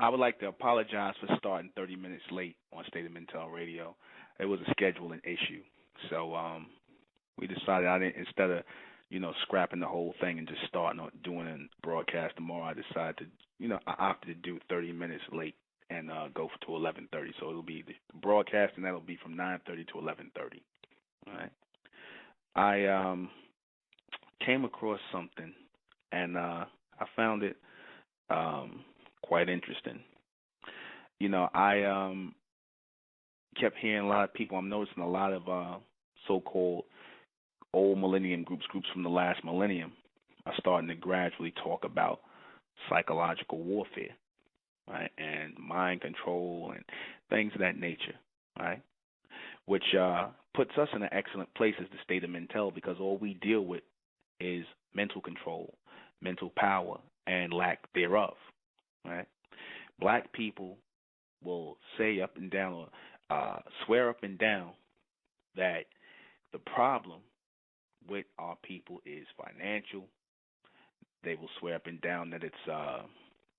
I would like to apologize for starting 30 minutes late on State of Mental Radio. It was a scheduling issue. So we decided instead of, scrapping the whole thing and just starting on doing a broadcast tomorrow, I decided to, I opted to do 30 minutes late and go to 11:30. So it'll be the broadcast, and that'll be from 9:30 to 11:30. All right. I came across something, and I found it quite interesting. I kept hearing a lot of people. I'm noticing a lot of so-called old millennium groups from the last millennium are starting to gradually talk about psychological warfare, right, and mind control and things of that nature, right, which puts us in an excellent place as the state of mental, because all we deal with is mental control, mental power, and lack thereof, right? Black people will say up and down, or swear up and down, that the problem with our people is financial. They will swear up and down that it's,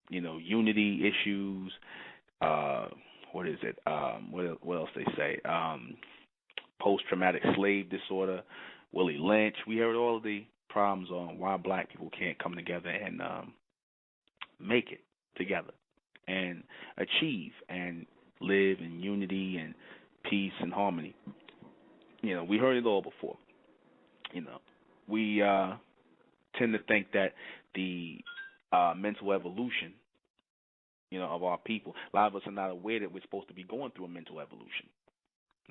unity issues. What is it? What else they say? Post-traumatic slave disorder, Willie Lynch. We heard all of the problems on why black people can't come together and make it together and achieve and live in unity and peace and harmony. We heard it all before. We tend to think that the mental evolution, of our people, a lot of us are not aware that we're supposed to be going through a mental evolution,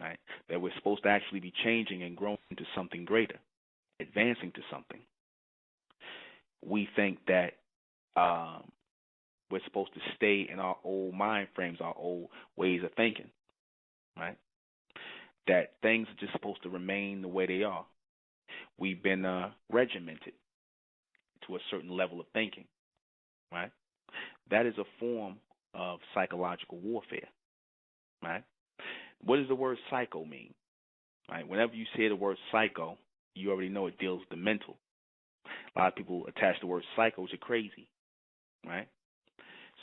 right? That we're supposed to actually be changing and growing into something greater, advancing to something. We think that we're supposed to stay in our old mind frames, our old ways of thinking, right? That things are just supposed to remain the way they are. We've been regimented to a certain level of thinking, right? That is a form of psychological warfare, right? What does the word psycho mean, right? Whenever you say the word psycho, you already know it deals with the mental. A lot of people attach the word psycho to crazy, right?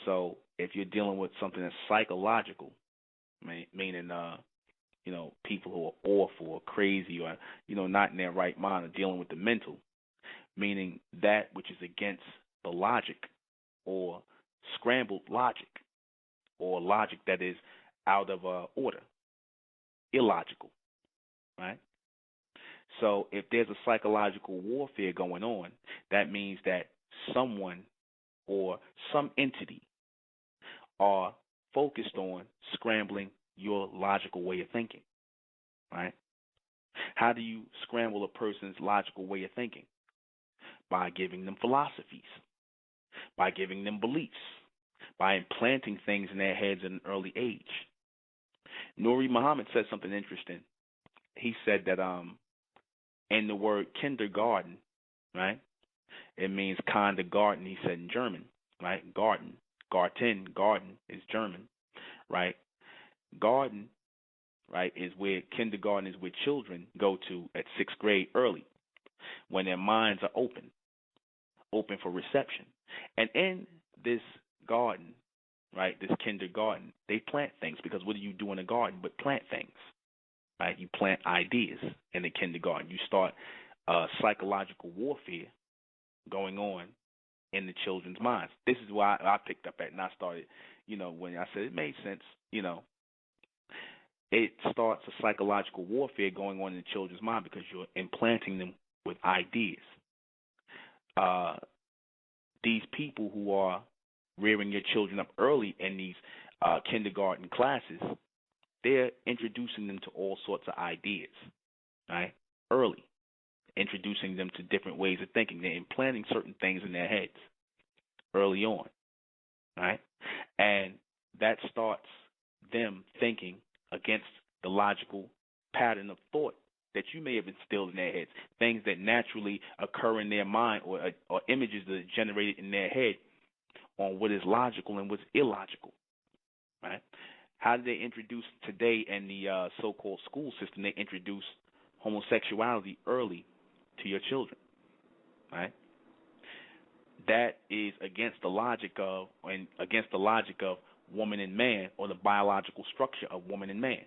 So if you're dealing with something that's psychological, meaning people who are awful or crazy or, not in their right mind, are dealing with the mental, meaning that which is against the logic or scrambled logic or logic that is out of order, illogical, right? So if there's a psychological warfare going on, that means that someone or some entity are focused on scrambling your logical way of thinking, right? How do you scramble a person's logical way of thinking? By giving them philosophies, by giving them beliefs, by implanting things in their heads at an early age. Nuri Muhammad said something interesting. He said that in the word kindergarten, right, it means kindergarten, he said in German, right? Garten is German, right? Garden, right, is where kindergarten is where children go to at 6th grade early, when their minds are open for reception. And in this garden, right, this kindergarten, they plant things, because what do you do in a garden but plant things, right? You plant ideas in the kindergarten. You start psychological warfare going on in the children's minds. This is why I picked up at, and I started, when I said it made sense, it starts a psychological warfare going on in the children's mind, because you're implanting them with ideas. These people who are rearing your children up early in these kindergarten classes, they're introducing them to all sorts of ideas, right? Early, introducing them to different ways of thinking. They're implanting certain things in their heads early on, right? And that starts them thinking against the logical pattern of thought that you may have instilled in their heads, things that naturally occur in their mind, or images that are generated in their head on what is logical and what's illogical, right? How do they introduce today in the so-called school system? They introduce homosexuality early to your children, right? That is against the logic of woman and man, or the biological structure of woman and man.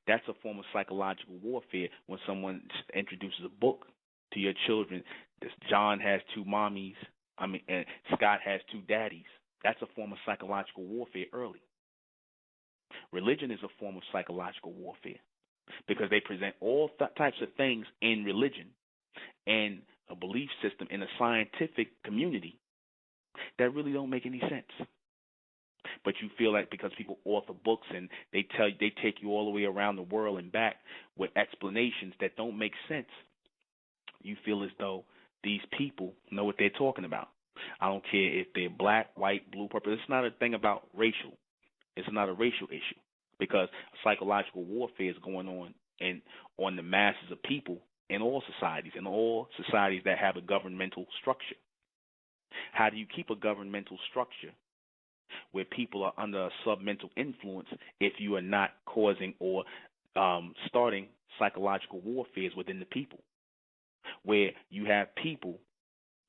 That's a form of psychological warfare when someone introduces a book to your children. This John has two mommies, and Scott has two daddies. That's a form of psychological warfare early. Religion is a form of psychological warfare because they present all types of things in religion and a belief system in a scientific community that really don't make any sense. But you feel like because people author books and they take you all the way around the world and back with explanations that don't make sense, you feel as though these people know what they're talking about. I don't care if they're black, white, blue, purple. It's not a thing about racial. It's not a racial issue because psychological warfare is going on the masses of people in all societies that have a governmental structure. How do you keep a governmental structure where people are under a submental influence if you are not causing or starting psychological warfare within the people? Where you have people,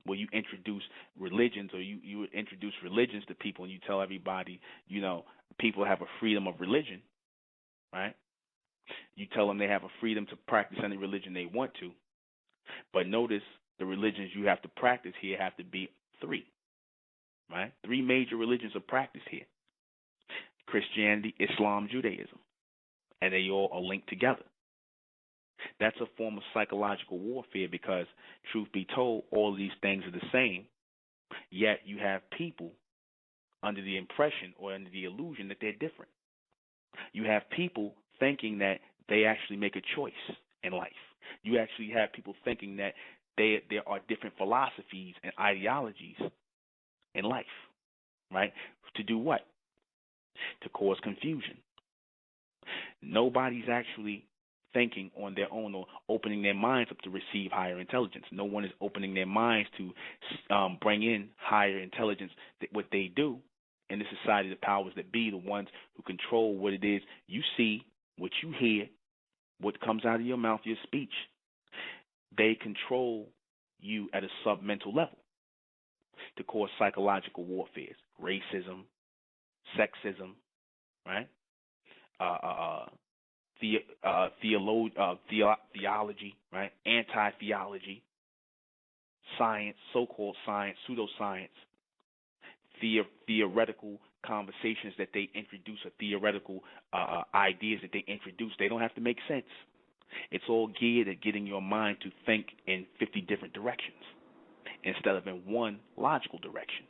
where you introduce religions, or you introduce religions to people and you tell everybody, people have a freedom of religion, right? You tell them they have a freedom to practice any religion they want to. But notice the religions you have to practice here have to be three, right? Three major religions are practiced here: Christianity, Islam, Judaism. And they all are linked together. That's a form of psychological warfare because, truth be told, all of these things are the same, yet you have people under the impression or under the illusion that they're different. You have people thinking that they actually make a choice in life. You actually have people thinking that there are different philosophies and ideologies in life, right? To do what? To cause confusion. Nobody's actually thinking on their own or opening their minds up to receive higher intelligence. No one is opening their minds to bring in higher intelligence. What they do in the society, the powers that be, the ones who control what it is you see, what you hear, what comes out of your mouth, your speech, they control you at a submental level to cause psychological warfare, racism, sexism, right? Theology, right? Anti-theology, science, so-called science, pseudoscience, theoretical conversations that they introduce, or theoretical ideas that they introduce. They don't have to make sense. It's all geared at getting your mind to think in 50 different directions instead of in one logical direction.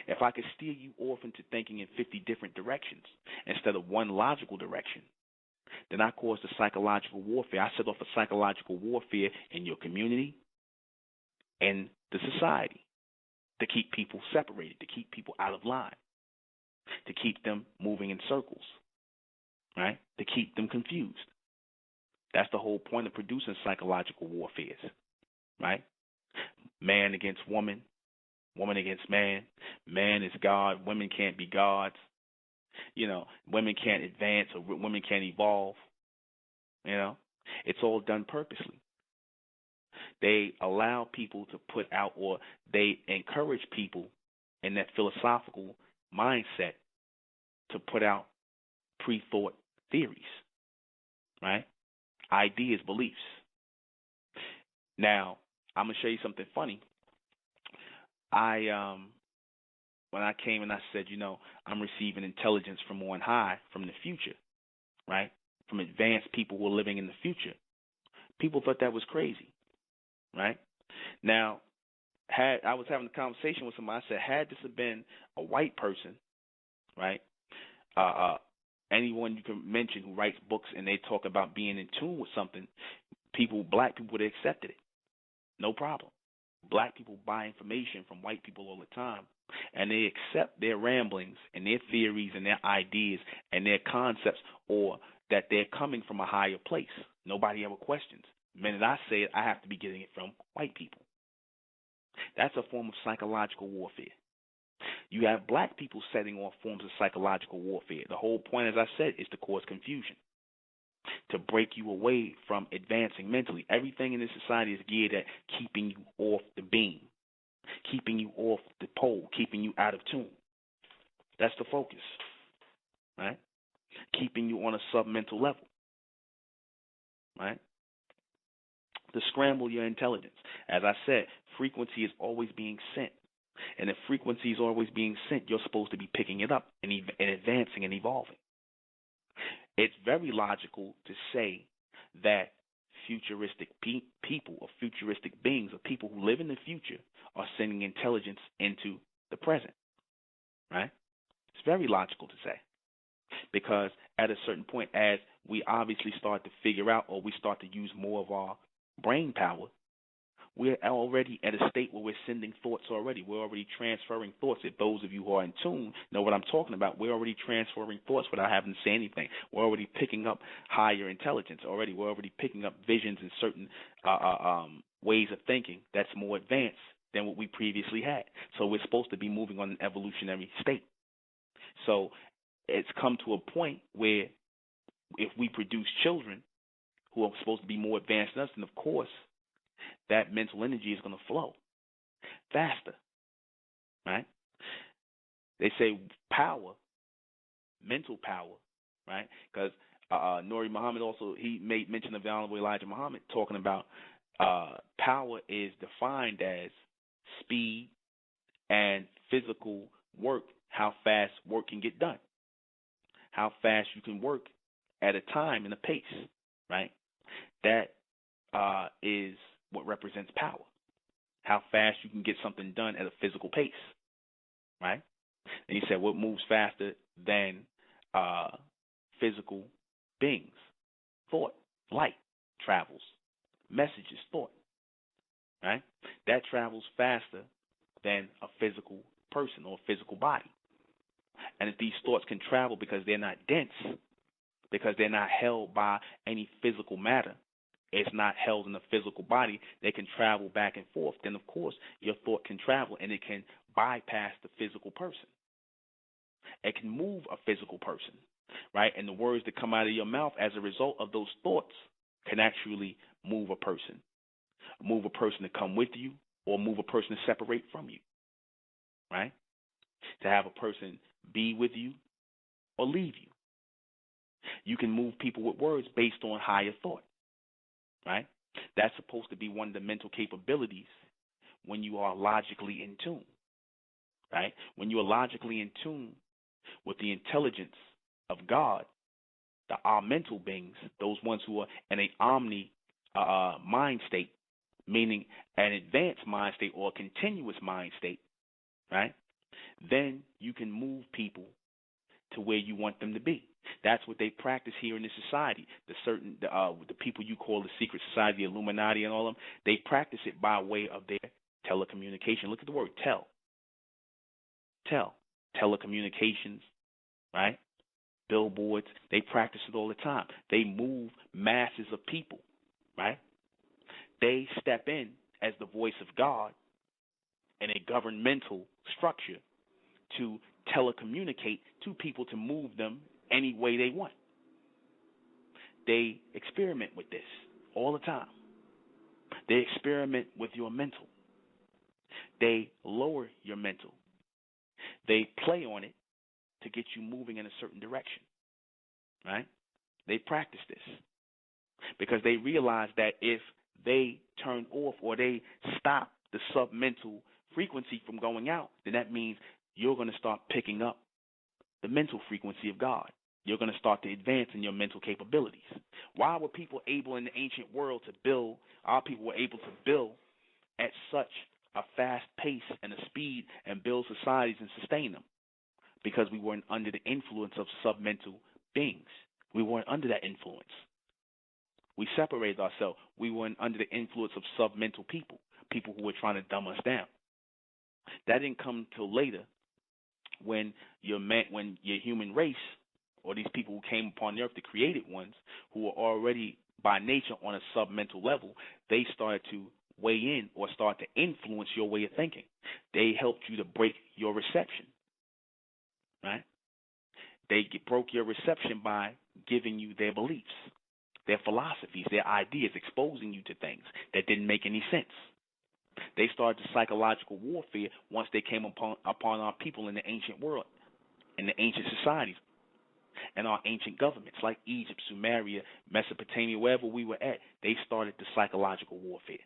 If I could steer you off into thinking in 50 different directions instead of one logical direction, then I caused a psychological warfare. I set off a psychological warfare in your community and the society to keep people separated, to keep people out of line, to keep them moving in circles, right? To keep them confused. That's the whole point of producing psychological warfare, right? Man against woman, woman against man. Man is God. Women can't be gods. Women can't advance, or women can't evolve. It's all done purposely. They allow people to put out, or they encourage people in that philosophical mindset to put out pre-thought theories, right? Ideas, beliefs. Now, I'm going to show you something funny. When I came and I said, I'm receiving intelligence from on high, from the future, right? From advanced people who are living in the future. People thought that was crazy, right? Now, I was having a conversation with somebody. I said, had this have been a white person, right? Anyone you can mention who writes books and they talk about being in tune with something, black people would have accepted it. No problem. Black people buy information from white people all the time, and they accept their ramblings and their theories and their ideas and their concepts, or that they're coming from a higher place. Nobody ever questions. The minute I say it, I have to be getting it from white people. That's a form of psychological warfare. You have black people setting off forms of psychological warfare. The whole point, as I said, is to cause confusion, to break you away from advancing mentally. Everything in this society is geared at keeping you off the beam, keeping you off the pole, keeping you out of tune. That's the focus, right? Keeping you on a submental level, right? To scramble your intelligence. As I said, frequency is always being sent. And if frequency is always being sent, you're supposed to be picking it up and advancing and evolving. It's very logical to say that futuristic people or futuristic beings or people who live in the future are sending intelligence into the present, right? It's very logical to say, because at a certain point, as we obviously start to figure out or we start to use more of our brain power, we're already at a state where we're sending thoughts already. We're already transferring thoughts. If those of you who are in tune know what I'm talking about, we're already transferring thoughts without having to say anything. We're already picking up higher intelligence already. We're already picking up visions and certain ways of thinking that's more advanced than what we previously had. So we're supposed to be moving on an evolutionary state. So it's come to a point where if we produce children who are supposed to be more advanced than us, then of course that mental energy is going to flow faster, right? They say power, mental power, right? Because Nuri Muhammad also, he made mention of the Honorable Elijah Muhammad talking about power is defined as speed and physical work, how fast work can get done, how fast you can work at a time and a pace, right? That is what represents power, how fast you can get something done at a physical pace, right? And he said what moves faster than physical beings? Thought, light travels, messages, thought, right? That travels faster than a physical person or a physical body. And if these thoughts can travel because they're not dense, because they're not held by any physical matter, it's not held in a physical body, they can travel back and forth, then of course your thought can travel and it can bypass the physical person. It can move a physical person, right? And the words that come out of your mouth as a result of those thoughts can actually move a person to come with you or move a person to separate from you, right? To have a person be with you or leave you. You can move people with words based on higher thought, right? That's supposed to be one of the mental capabilities when you are logically in tune, right? When you are logically in tune with the intelligence of God, our mental beings, those ones who are in an omni mind state, meaning an advanced mind state or a continuous mind state, right? Then you can move people to where you want them to be. That's what they practice here in this society. The people you call the secret society, the Illuminati and all of them, they practice it by way of their telecommunication. Look at the word telecommunications, right? Billboards, they practice it all the time. They move masses of people, right? They step in as the voice of God in a governmental structure to telecommunicate to people to move them any way they want. They experiment with this all the time. They experiment with your mental. They lower your mental. They play on it to get you moving in a certain direction, right? They practice this because they realize that if they turn off or they stop the submental frequency from going out, then that means you're going to start picking up the mental frequency of God. You're going to start to advance in your mental capabilities. Why were people able in the ancient world to build? Our people were able to build at such a fast pace and a speed and build societies and sustain them, because we weren't under the influence of submental beings. We weren't under that influence. We separated ourselves. We weren't under the influence of submental people who were trying to dumb us down. That didn't come till later, when your human race, or these people who came upon the earth, the created ones, who were already by nature on a submental level, they started to weigh in or start to influence your way of thinking. They helped you to break your reception, right? They broke your reception by giving you their beliefs, their philosophies, their ideas, exposing you to things that didn't make any sense. They started the psychological warfare once they came upon our people in the ancient world, in the ancient societies, and our ancient governments like Egypt, Sumeria, Mesopotamia, wherever we were at. They started the psychological warfare.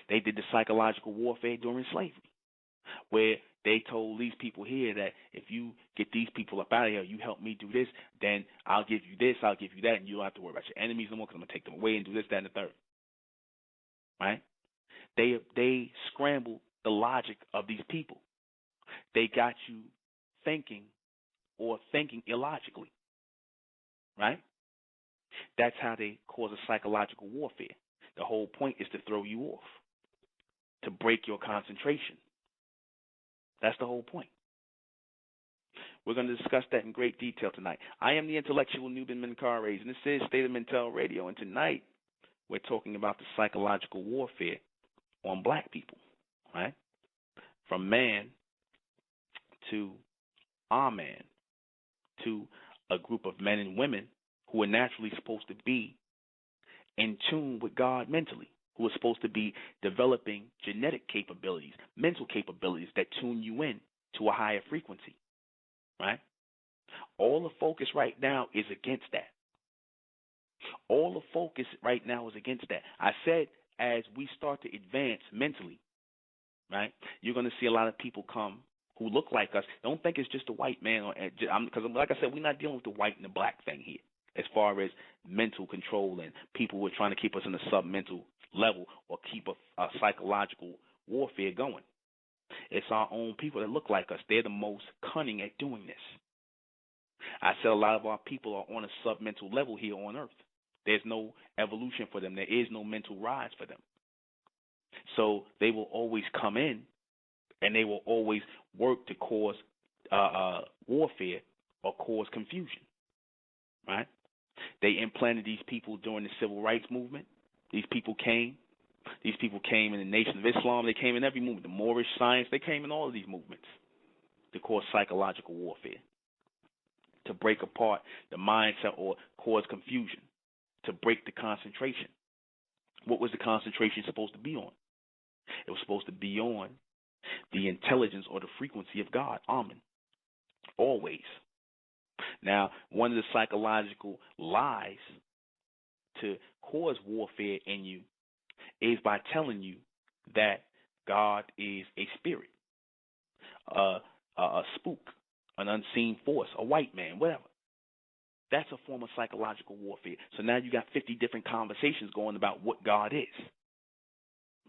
They did the psychological warfare during slavery, where they told these people here that if you get these people up out of here, you help me do this, then I'll give you this, I'll give you that, and you don't have to worry about your enemies no more because I'm going to take them away and do this, that, and the third. Right? They scrambled the logic of these people. They got you thinking or thinking illogically. Right? That's how they cause a psychological warfare. The whole point is to throw you off, to break your concentration. That's the whole point. We're going to discuss that in great detail tonight. I am the intellectual Nuben Menkarayzz, and this is State of Mental Radio, and tonight we're talking about the psychological warfare on black people, right? From man to our man to a group of men and women who are naturally supposed to be in tune with God mentally, who are supposed to be developing genetic capabilities, mental capabilities that tune you in to a higher frequency, right? All the focus right now is against that. All the focus right now is against that. I said as we start to advance mentally, right, you're going to see a lot of people come who look like us. Don't think it's just a white man, because like I said, we're not dealing with the white and the black thing here as far as mental control and people who are trying to keep us in a sub-mental level or keep a psychological warfare going. It's our own people that look like us. They're the most cunning at doing this. I said a lot of our people are on a sub-mental level here on Earth. There's no evolution for them. There is no mental rise for them. So they will always come in and they will always work to cause warfare or cause confusion, right? They implanted these people during the civil rights movement. These people came in the Nation of Islam. They came in every movement. The Moorish science, they came in all of these movements to cause psychological warfare, to break apart the mindset or cause confusion, to break the concentration. What was the concentration supposed to be on? It was supposed to be on the intelligence or the frequency of God, Amen, always. Now, one of the psychological lies to cause warfare in you is by telling you that God is a spirit, a spook, an unseen force, a white man, whatever. That's a form of psychological warfare. So now you got 50 different conversations going about what God is,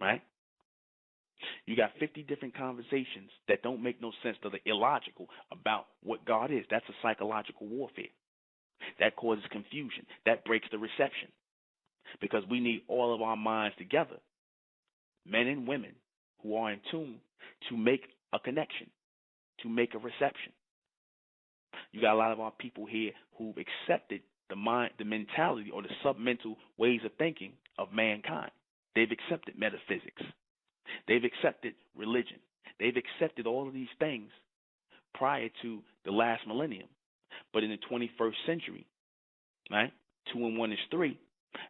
right? You got 50 different conversations that don't make no sense, that are illogical about what God is. That's a psychological warfare. That causes confusion. That breaks the reception. Because we need all of our minds together, men and women who are in tune, to make a connection, to make a reception. You got a lot of our people here who've accepted the mentality or the submental ways of thinking of mankind. They've accepted metaphysics. They've accepted religion. They've accepted all of these things prior to the last millennium. But in the 21st century, right, 2 and 1 is 3,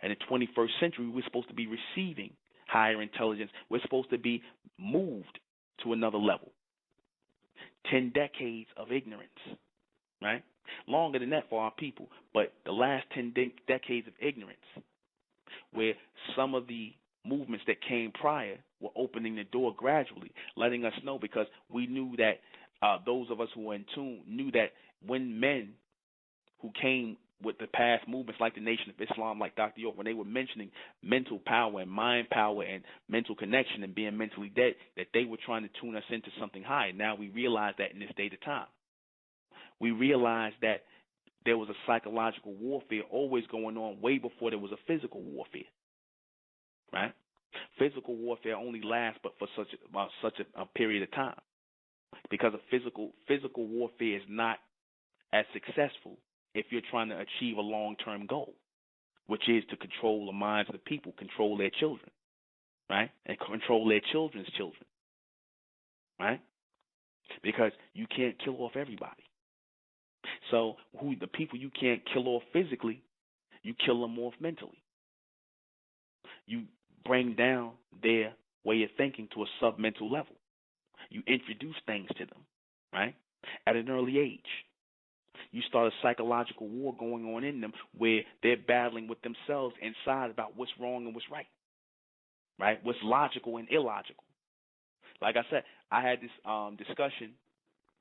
and in the 21st century, we're supposed to be receiving higher intelligence. We're supposed to be moved to another level. 10 decades of ignorance, right? Longer than that for our people, but the last 10 decades of ignorance, where some of the movements that came prior were opening the door gradually, letting us know, because we knew that those of us who were in tune knew that when men who came with the past movements like the Nation of Islam, like Dr. York, when they were mentioning mental power and mind power and mental connection and being mentally dead, that they were trying to tune us into something higher. Now we realize that in this day to time. We realize that there was a psychological warfare always going on way before there was a physical warfare, right? Physical warfare only lasts but for such a period of time, because a physical warfare is not as successful if you're trying to achieve a long-term goal, which is to control the minds of the people, control their children, right, and control their children's children, right, because you can't kill off everybody. So the people you can't kill off physically, You kill them off mentally. You bring down their way of thinking to a submental level. You introduce things to them, right? At an early age. You start a psychological war going on in them where they're battling with themselves inside about what's wrong and what's right? What's logical and illogical. Like I said, I had this discussion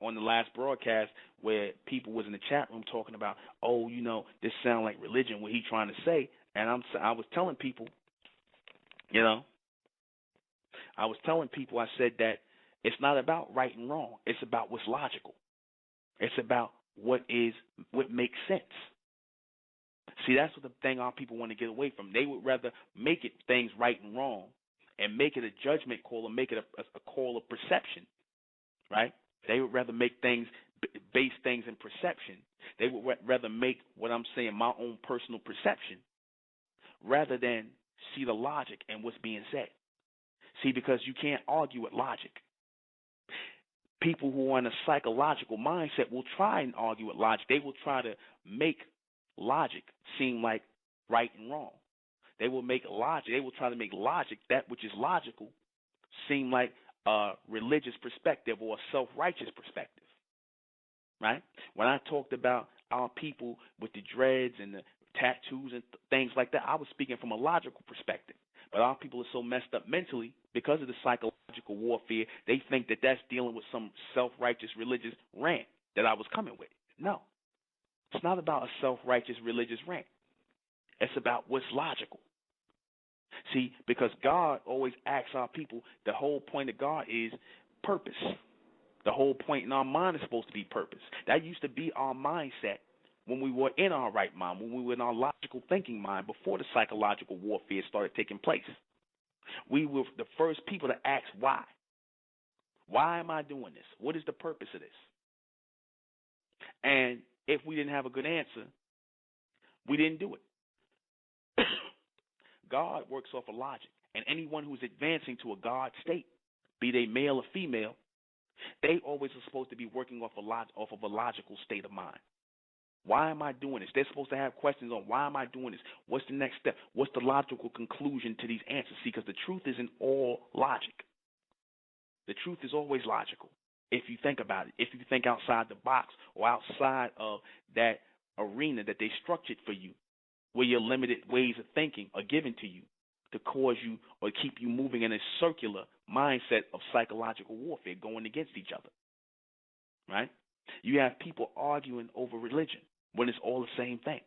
on the last broadcast where people was in the chat room talking about, oh, this sound like religion, what he trying to say. And I was telling people, I said that it's not about right and wrong. It's about what's logical. It's about what makes sense. See, that's what the thing our people want to get away from. They would rather make it things right and wrong and make it a judgment call or make it a call of perception, right? They would rather make things, base things in perception. They would rather make what I'm saying my own personal perception rather than see the logic in what's being said. See, because you can't argue with logic. People who are in a psychological mindset will try and argue with logic. They will try to make logic seem like right and wrong. They will try to make logic, that which is logical, seem like a religious perspective or a self-righteous perspective, right? When I talked about our people with the dreads and the tattoos and things like that, I was speaking from a logical perspective. But our people are so messed up mentally because of the psychological warfare, they think that that's dealing with some self-righteous religious rant that I was coming with. No, it's not about a self-righteous religious rant. It's about what's logical. See, because God always asks our people, the whole point of God is purpose. The whole point in our mind is supposed to be purpose. That used to be our mindset when we were in our right mind, when we were in our logical thinking mind before the psychological warfare started taking place. We were the first people to ask why. Why am I doing this? What is the purpose of this? And if we didn't have a good answer, we didn't do it. God works off of logic, and anyone who's advancing to a God state, be they male or female, they always are supposed to be working off of a logical state of mind. Why am I doing this? They're supposed to have questions on why am I doing this? What's the next step? What's the logical conclusion to these answers? See, because the truth isn't all logic. The truth is always logical if you think about it. If you think outside the box or outside of that arena that they structured for you, where your limited ways of thinking are given to you to cause you or keep you moving in a circular mindset of psychological warfare going against each other, right? You have people arguing over religion when it's all the same thing.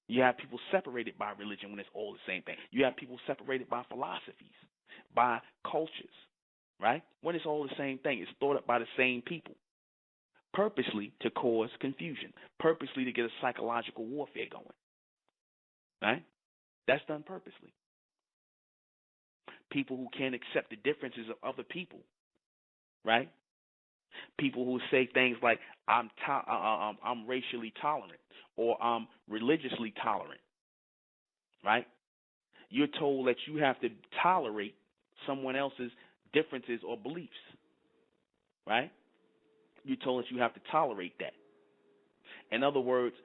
You have people separated by religion when it's all the same thing. You have people separated by philosophies, by cultures, right? When it's all the same thing. It's thought up by the same people, purposely to cause confusion, purposely to get a psychological warfare going. Right? That's done purposely. People who can't accept the differences of other people, right? People who say things like, I'm racially tolerant or I'm religiously tolerant, right? You're told that you have to tolerate someone else's differences or beliefs, right? You're told that you have to tolerate that. In other words,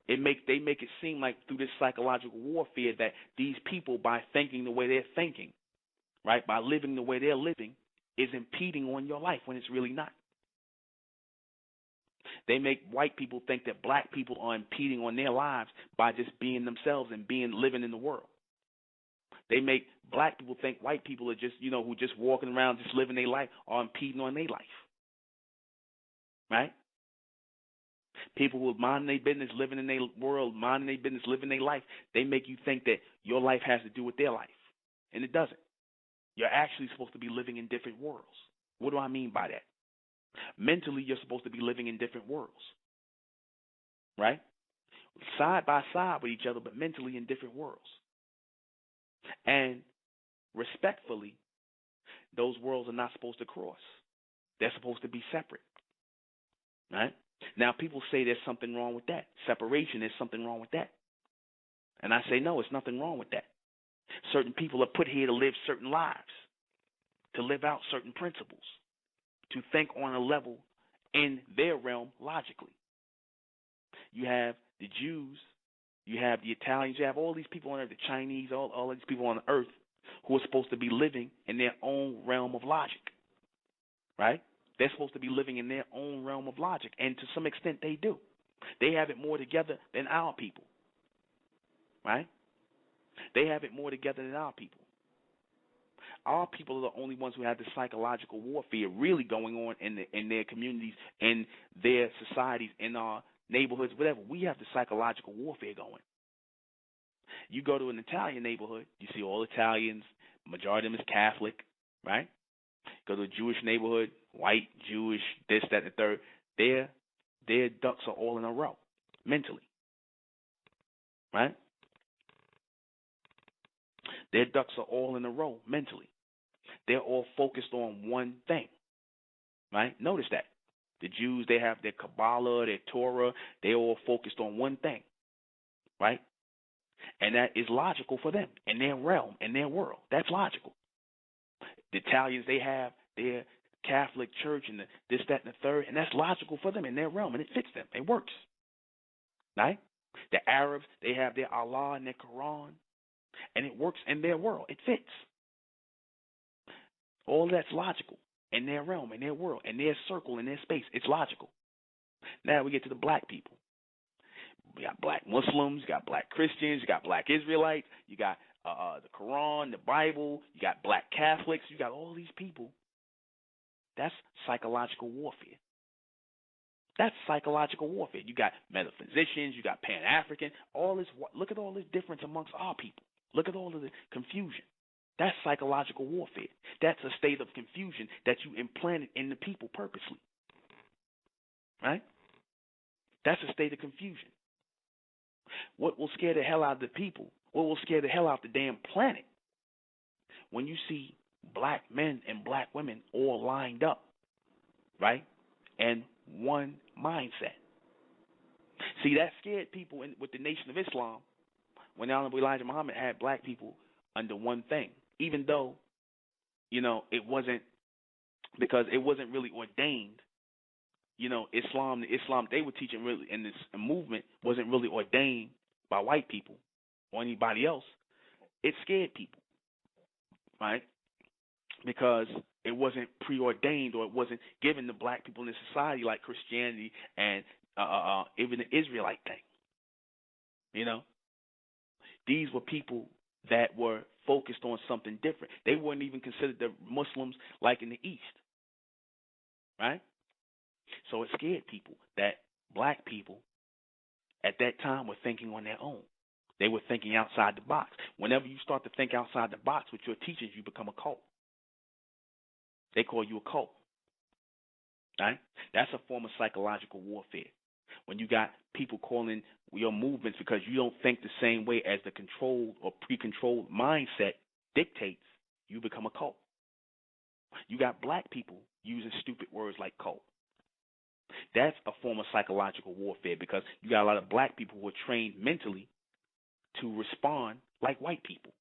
they make it seem like through this psychological warfare that these people, by thinking the way they're thinking, right, by living the way they're living, is impeding on your life when it's really not. They make white people think that black people are impeding on their lives by just being themselves and living in the world. They make black people think white people are just, who just walking around just living their life are impeding on their life, right? People who are minding their business, living in their world, minding their business, living their life, they make you think that your life has to do with their life. And it doesn't. You're actually supposed to be living in different worlds. What do I mean by that? Mentally, you're supposed to be living in different worlds, right? Side by side with each other, but mentally in different worlds. And respectfully, those worlds are not supposed to cross. They're supposed to be separate, right? Now, people say there's something wrong with that. Separation, there's something wrong with that. And I say, no, it's nothing wrong with that. Certain people are put here to live certain lives, to live out certain principles, to think on a level in their realm logically. You have the Jews You have the Italians. You have all these people on earth, the Chinese, all these people on earth who are supposed to be living in their own realm of logic, right? They're supposed to be living in their own realm of logic, and to some extent they do. They have it more together than our people, right? They have it more together than our people. Our people are the only ones who have the psychological warfare really going on in their communities, in their societies, in our neighborhoods, whatever. We have the psychological warfare going. You go to an Italian neighborhood, you see all Italians, majority of them is Catholic, right? Go to a Jewish neighborhood, white, Jewish, this, that, and the third. Their ducks are all in a row, mentally, right? Their ducks are all in a row, mentally. They're all focused on one thing, right? Notice that. The Jews, they have their Kabbalah, their Torah. They're all focused on one thing, right? And that is logical for them in their realm, in their world. That's logical. The Italians, they have their Catholic Church and this, that, and the third, and that's logical for them in their realm, and it fits them. It works, right? The Arabs, they have their Allah and their Quran, and it works in their world. It fits. All that's logical in their realm, in their world, in their circle, in their space. It's logical. Now we get to the black people. We got black Muslims, you got black Christians, you got black Israelites, you got the Quran, the Bible, you got black Catholics, you got all these people. That's psychological warfare. That's psychological warfare. You got metaphysicians, you got Pan-African, all this. Look at all this difference amongst our people. Look at all of the confusion. That's psychological warfare. That's a state of confusion that you implanted in the people purposely. Right? That's a state of confusion. What will scare the hell out of the people? What will scare the hell out of the damn planet? When you see black men and black women all lined up, right? And one mindset. See, that scared people with the Nation of Islam when Honorable Elijah Muhammad had black people under one thing. Even though, it wasn't, because it wasn't really ordained. The Islam they were teaching really in this movement wasn't really ordained by white people or anybody else. It scared people, right? Because it wasn't preordained, or it wasn't given to black people in the society like Christianity and even the Israelite thing. These were people that were focused on something different. They weren't even considered the Muslims like in the East, right? So it scared people that black people at that time were thinking on their own. They were thinking outside the box. Whenever you start to think outside the box with your teachings, you become a cult. They call you a cult, right? That's a form of psychological warfare. When you got people calling your movements because you don't think the same way as the controlled or pre-controlled mindset dictates, you become a cult. You got black people using stupid words like cult. That's a form of psychological warfare, because you got a lot of black people who are trained mentally to respond like white people.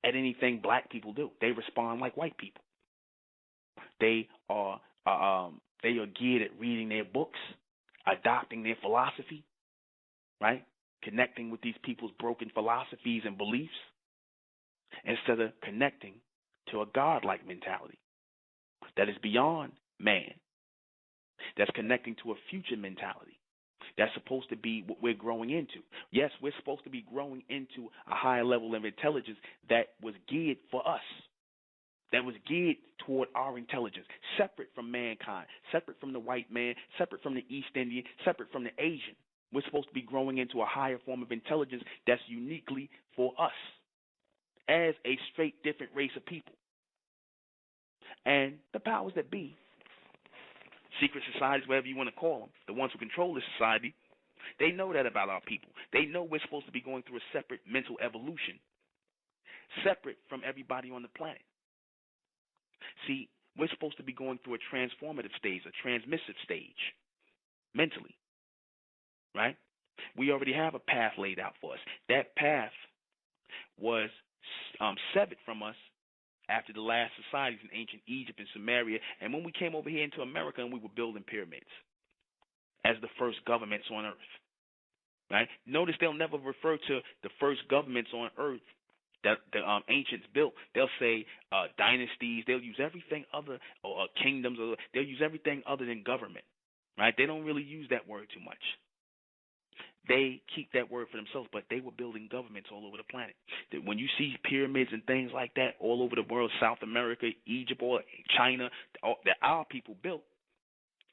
At anything black people do, they respond like white people. They are geared at reading their books, adopting their philosophy, right? Connecting with these people's broken philosophies and beliefs, instead of connecting to a godlike mentality that is beyond man, that's connecting to a future mentality that's supposed to be what we're growing into. Yes, we're supposed to be growing into a higher level of intelligence that was geared for us, that was geared toward our intelligence, separate from mankind, separate from the white man, separate from the East Indian, separate from the Asian. We're supposed to be growing into a higher form of intelligence that's uniquely for us as a straight different race of people. And the powers that be, secret societies, whatever you want to call them, the ones who control the society, they know that about our people. They know we're supposed to be going through a separate mental evolution, separate from everybody on the planet. See, we're supposed to be going through a transformative stage, a transmissive stage, mentally, right? We already have a path laid out for us. That path was severed from us after the last societies in ancient Egypt and Samaria, and when we came over here into America and we were building pyramids as the first governments on earth, right? Notice they'll never refer to the first governments on earth that the ancients built. They'll say dynasties. They'll use everything other, or kingdoms. Or they'll use everything other than government, right? They don't really use that word too much. They keep that word for themselves, but they were building governments all over the planet. When you see pyramids and things like that all over the world, South America, Egypt, or China, that our people built,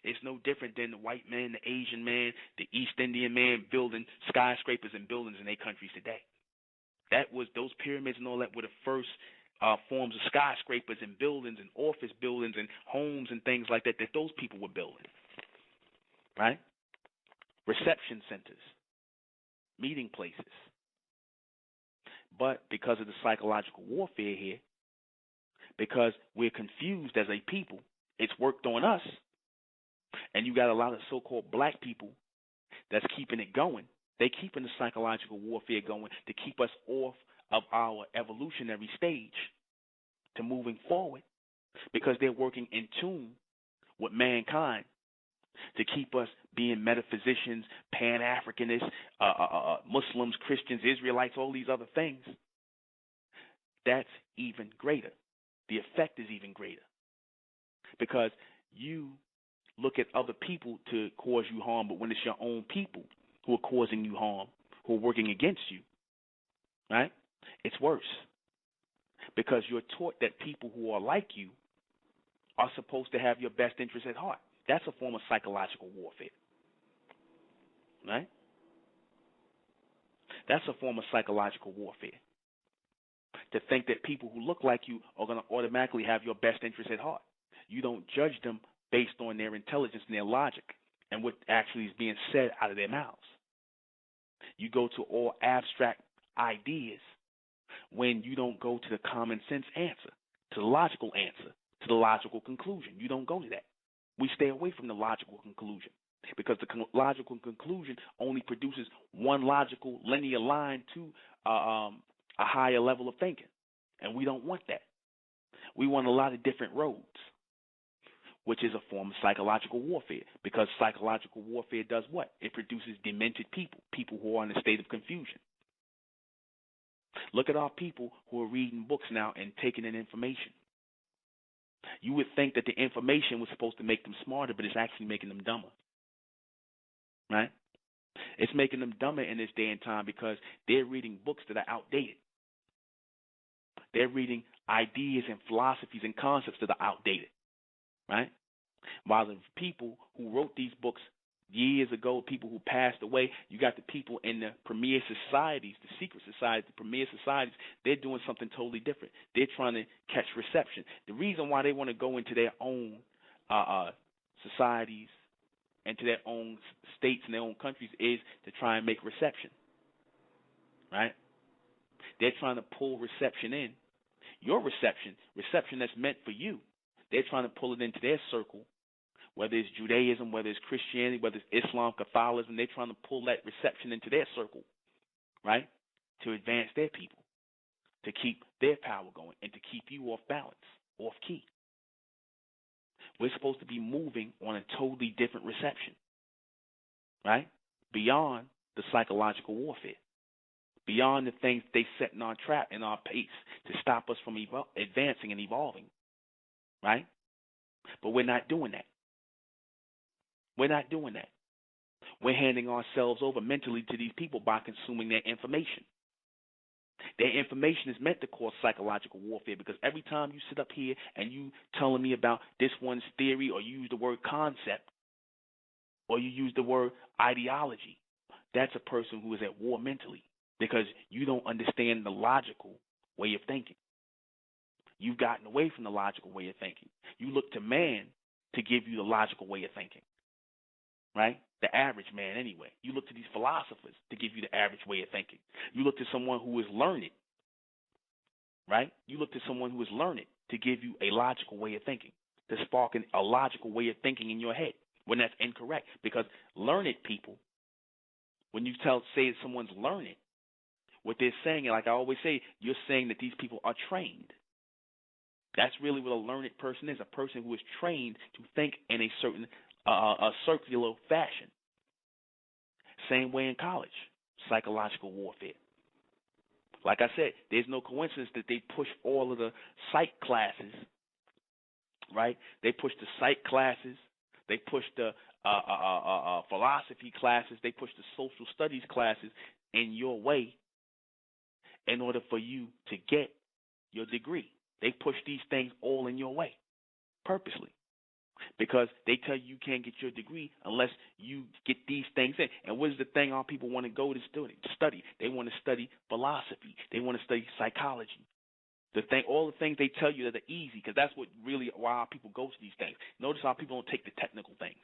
it's no different than the white man, the Asian man, the East Indian man building skyscrapers and buildings in their countries today. That was, those pyramids and all that were the first forms of skyscrapers and buildings and office buildings and homes and things like that those people were building, right? Reception centers, meeting places. But because of the psychological warfare here, because we're confused as a people, it's worked on us. And you got a lot of so-called black people that's keeping it going. They're keeping the psychological warfare going to keep us off of our evolutionary stage to moving forward, because they're working in tune with mankind to keep us being metaphysicians, Pan-Africanists, Muslims, Christians, Israelites, all these other things. That's even greater. The effect is even greater, because you look at other people to cause you harm, but when it's your own people who are causing you harm, who are working against you, right, it's worse, because you're taught that people who are like you are supposed to have your best interest at heart. That's a form of psychological warfare, right? That's a form of psychological warfare. To think that people who look like you are going to automatically have your best interest at heart. You don't judge them based on their intelligence and their logic and what actually is being said out of their mouths. You go to all abstract ideas when you don't go to the common sense answer, to the logical answer, to the logical conclusion. You don't go to that. We stay away from the logical conclusion, because the logical conclusion only produces one logical linear line to a higher level of thinking, and we don't want that. We want a lot of different roads, which is a form of psychological warfare, because psychological warfare does what? It produces demented people, people who are in a state of confusion. Look at our people who are reading books now and taking in information. You would think that the information was supposed to make them smarter, but it's actually making them dumber, right? It's making them dumber in this day and time because they're reading books that are outdated. They're reading ideas and philosophies and concepts that are outdated, right? While the people who wrote these books years ago, people who passed away, you got the people in the premier societies, the secret societies, the premier societies, they're doing something totally different. They're trying to catch reception. The reason why they want to go into their own societies and to their own states and their own countries is to try and make reception, right? They're trying to pull reception in. Your reception that's meant for you, they're trying to pull it into their circle, whether it's Judaism, whether it's Christianity, whether it's Islam, Catholicism. They're trying to pull that reception into their circle, right, to advance their people, to keep their power going, and to keep you off balance, off key. We're supposed to be moving on a totally different reception, right, beyond the psychological warfare, beyond the things they set in our trap, in our pace, to stop us from advancing and evolving, right? But we're not doing that. We're not doing that. We're handing ourselves over mentally to these people by consuming their information. Their information is meant to cause psychological warfare, because every time you sit up here and you telling me about this one's theory, or you use the word concept, or you use the word ideology, that's a person who is at war mentally, because you don't understand the logical way of thinking. You've gotten away from the logical way of thinking. You look to man to give you the logical way of thinking, right? The average man anyway. You look to these philosophers to give you the average way of thinking. You look to someone who is learned, right? You look to someone who is learned to give you a logical way of thinking, to spark a logical way of thinking in your head, when that's incorrect. Because learned people, when you say someone's learned, what they're saying, like I always say, you're saying that these people are trained. That's really what a learned person is, a person who is trained to think in a certain a circular fashion. Same way in college. psychological warfare. Like I said, there's no coincidence that they push all of the psych classes, right? They push the psych classes. They push the philosophy classes. They push the social studies classes in your way in order for you to get your degree. They push these things all in your way purposely because they tell you can't get your degree unless you get these things in. And what is the thing all people want to go to study? They want to study philosophy. They want to study psychology. All the things they tell you that are easy, because that's what really why people go to these things. Notice how people don't take the technical things,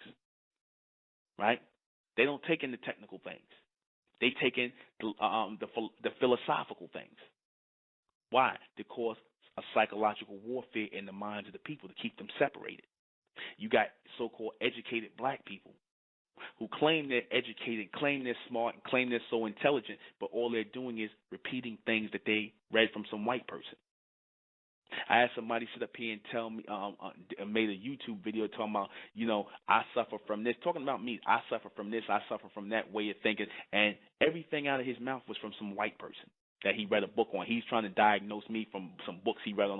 right? They don't take in the technical things. They take in the philosophical things. Why? To cause a psychological warfare in the minds of the people to keep them separated. You got so-called educated black people who claim they're educated, claim they're smart, and claim they're so intelligent, but all they're doing is repeating things that they read from some white person. I had somebody sit up here and tell me, made a YouTube video talking about, I suffer from this, talking about me. I suffer from this, I suffer from that way of thinking, and everything out of his mouth was from some white person that he read a book on. He's trying to diagnose me from some books he read on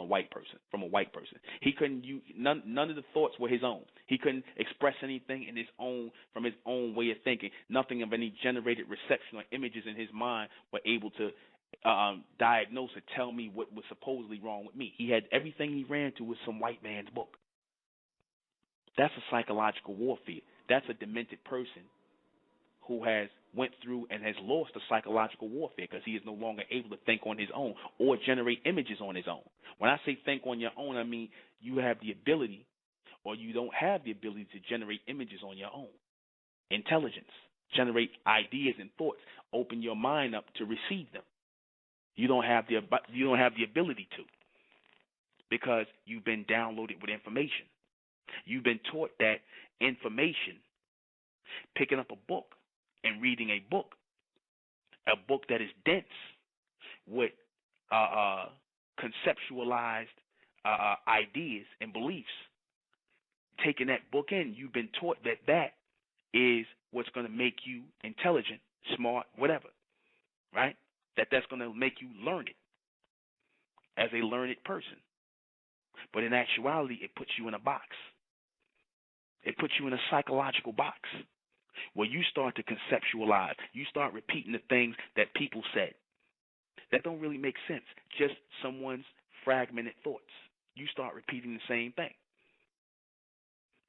from a white person. He couldn't use none of the thoughts were his own. He couldn't express anything from his own way of thinking. Nothing of any generated reception or images in his mind were able to diagnose or tell me what was supposedly wrong with me. He had everything he ran to was some white man's book. That's a psychological warfare. That's a demented person who has went through and has lost the psychological warfare because he is no longer able to think on his own or generate images on his own. When I say think on your own, I mean you have the ability or you don't have the ability to generate images on your own. Intelligence, generate ideas and thoughts, open your mind up to receive them. You don't have the ability to, because you've been downloaded with information. You've been taught that information, picking up a book and reading a book that is dense with conceptualized ideas and beliefs, taking that book in, you've been taught that is what's going to make you intelligent, smart, whatever, right? That's going to make you learn it as a learned person. But in actuality, it puts you in a box. It puts you in a psychological box where you start to conceptualize. You start repeating the things that people said that don't really make sense, just someone's fragmented thoughts. You start repeating the same thing.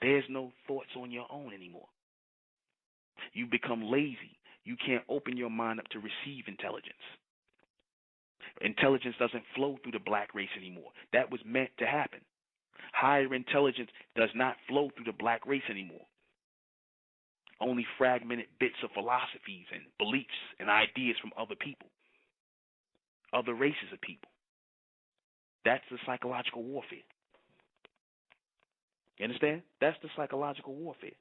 There's no thoughts on your own anymore. You become lazy. You can't open your mind up to receive intelligence. Intelligence doesn't flow through the black race anymore. That was meant to happen. Higher intelligence does not flow through the black race anymore. Only fragmented bits of philosophies and beliefs and ideas from other people, other races of people. That's the psychological warfare. You understand? That's the psychological warfare.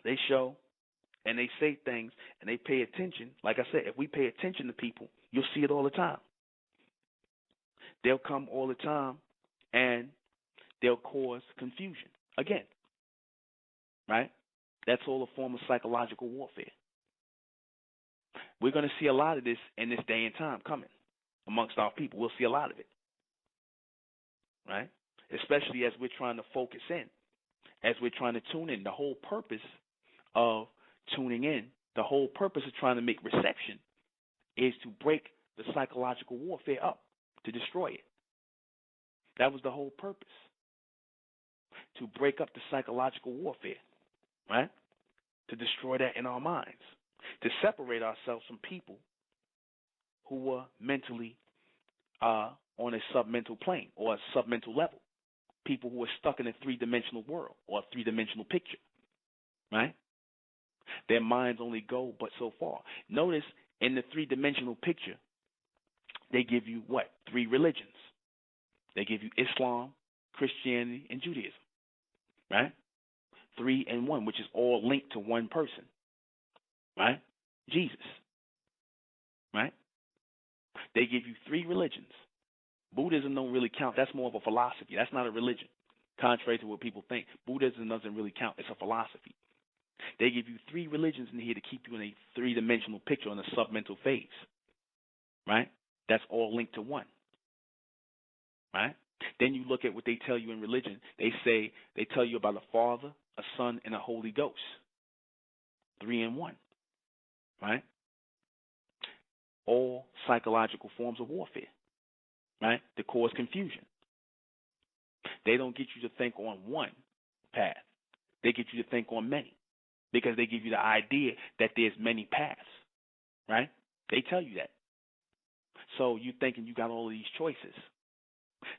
They show and they say things and they pay attention. Like I said, if we pay attention to people, you'll see it all the time. They'll come all the time and they'll cause confusion. Again, right? That's all a form of psychological warfare. We're going to see a lot of this in this day and time coming amongst our people. We'll see a lot of it, right? Especially as we're trying to focus in, as we're trying to tune in. The whole purpose of tuning in, the whole purpose of trying to make reception is to break the psychological warfare up, to destroy it. That was the whole purpose, to break up the psychological warfare, right? To destroy that in our minds, to separate ourselves from people who were mentally on a submental plane or a submental level, people who are stuck in a three-dimensional world or a three-dimensional picture, right? Their minds only go but so far. Notice in the three-dimensional picture, they give you what? 3 religions. They give you Islam, Christianity, and Judaism, right? 3 in 1, which is all linked to one person, right? Jesus, right? They give you 3 religions. Buddhism don't really count. That's more of a philosophy. That's not a religion, contrary to what people think. Buddhism doesn't really count. It's a philosophy. They give you 3 religions in here to keep you in a 3-dimensional picture on a submental phase, right? That's all linked to one, right? Then you look at what they tell you in religion. They tell you about a Father, a Son, and a Holy Ghost. 3 in 1, right? All psychological forms of warfare, right? To cause confusion. They don't get you to think on one path. They get you to think on many, because they give you the idea that there's many paths, right? They tell you that. So you're thinking you got all of these choices.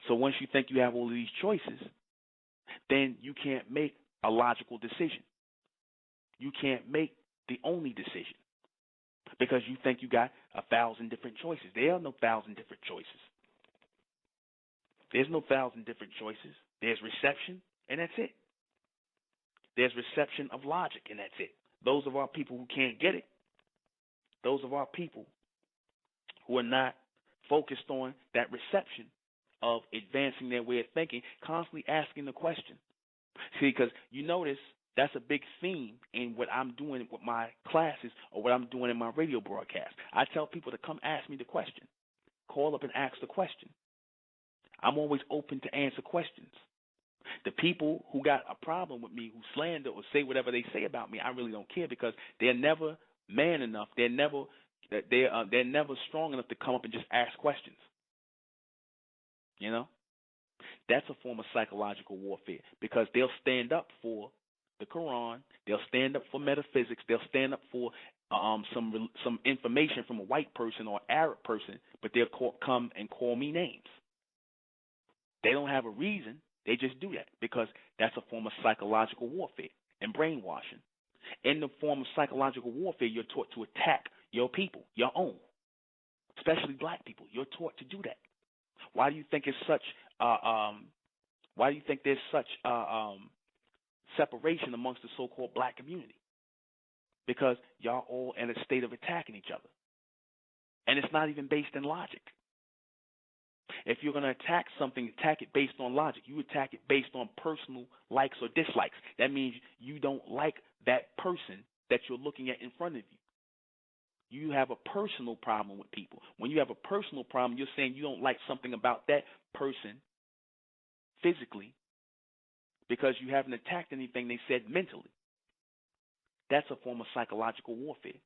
So once you think you have all of these choices, then you can't make a logical decision. You can't make the only decision, because you think you got 1,000 different choices. There are no 1,000 different choices. There's no 1,000 different choices. There's reception, and that's it. There's reception of logic, and that's it. Those of our people who can't get it, those of our people who are not focused on that reception of advancing their way of thinking, constantly asking the question. See, because you notice that's a big theme in what I'm doing with my classes or what I'm doing in my radio broadcast. I tell people to come ask me the question. Call up and ask the question. I'm always open to answer questions. The people who got a problem with me, who slander or say whatever they say about me, I really don't care, because they're never man enough. They're never strong enough to come up and just ask questions. You know, that's a form of psychological warfare, because they'll stand up for the Quran, they'll stand up for metaphysics, they'll stand up for some information from a white person or Arab person, but they'll come and call me names. They don't have a reason. They just do that because that's a form of psychological warfare and brainwashing. In the form of psychological warfare, you're taught to attack your people, your own, especially black people. You're taught to do that. Why do you think it's such? Why do you think there's such separation amongst the so-called black community? Because y'all all in a state of attacking each other, and it's not even based in logic. If you're going to attack something, attack it based on logic. You attack it based on personal likes or dislikes. That means you don't like that person that you're looking at in front of you. You have a personal problem with people. When you have a personal problem, you're saying you don't like something about that person physically because you haven't attacked anything they said mentally. That's a form of psychological warfare.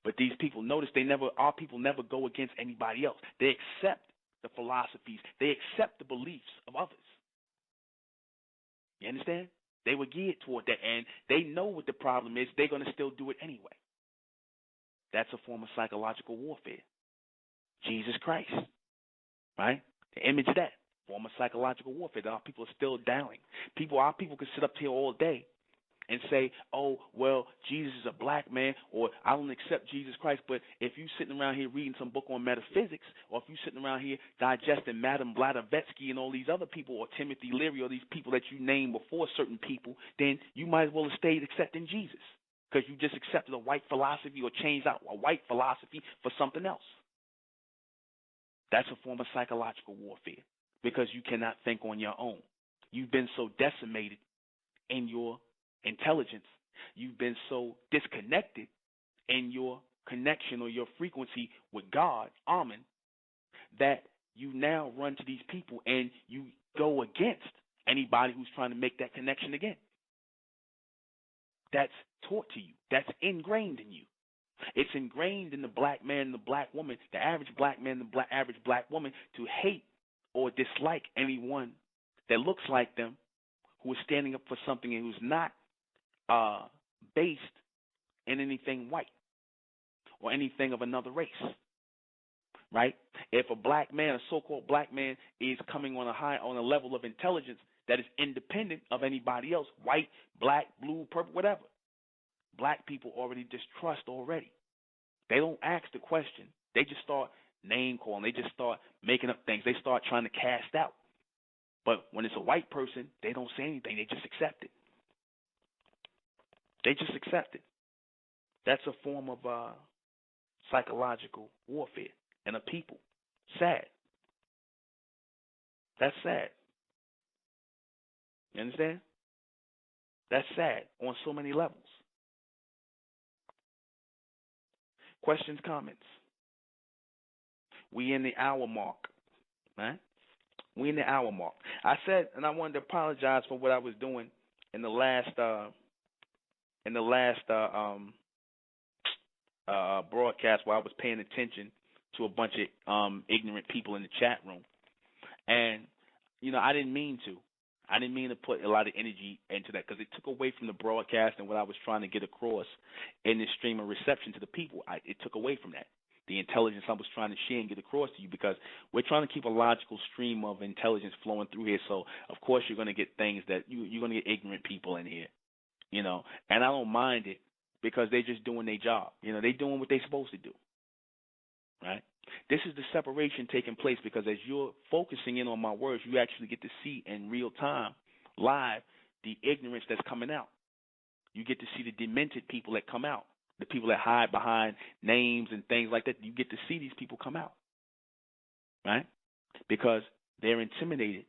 But these people, notice our people never go against anybody else. They accept the philosophies. They accept the beliefs of others. You understand? They were geared toward that, and they know what the problem is. They're going to still do it anyway. That's a form of psychological warfare. Jesus Christ, right? The image of that form of psychological warfare that our people are still downing. Our people can sit up here all day and say, oh, well, Jesus is a black man, or I don't accept Jesus Christ. But if you're sitting around here reading some book on metaphysics, or if you're sitting around here digesting Madame Blavatsky and all these other people, or Timothy Leary, or these people that you named before certain people, then you might as well have stayed accepting Jesus, because you just accepted a white philosophy or changed out a white philosophy for something else. That's a form of psychological warfare, because you cannot think on your own. You've been so decimated in your intelligence, you've been so disconnected in your connection or your frequency with God, Amen, that you now run to these people and you go against anybody who's trying to make that connection again. That's taught to you. That's ingrained in you. It's ingrained in the black man and the black woman, the average black man and the average black woman, to hate or dislike anyone that looks like them, who is standing up for something and who's not based in anything white or anything of another race, right? If a black man, a so-called black man, is coming on a level of intelligence that is independent of anybody else, white, black, blue, purple, whatever, black people already distrust already. They don't ask the question. They just start name calling. They just start making up things. They start trying to cast out. But when it's a white person, they don't say anything. They just accept it. They just accept it. That's a form of psychological warfare in a people. Sad. That's sad. You understand? That's sad on so many levels. Questions, comments? We in the hour mark, right? We in the hour mark. I said, and I wanted to apologize for what I was doing in the last broadcast, where I was paying attention to a bunch of ignorant people in the chat room, and I didn't mean to. I didn't mean to put a lot of energy into that, because it took away from the broadcast and what I was trying to get across in this stream of reception to the people. It took away from that. The intelligence I was trying to share and get across to you, because we're trying to keep a logical stream of intelligence flowing through here. So, of course, you're going to get things that you're going to get ignorant people in here, and I don't mind it, because they're just doing their job. They're doing what they're supposed to do, right? This is the separation taking place, because as you're focusing in on my words, you actually get to see in real time, live, the ignorance that's coming out. You get to see the demented people that come out. The people that hide behind names and things like that, you get to see these people come out, right? Because they're intimidated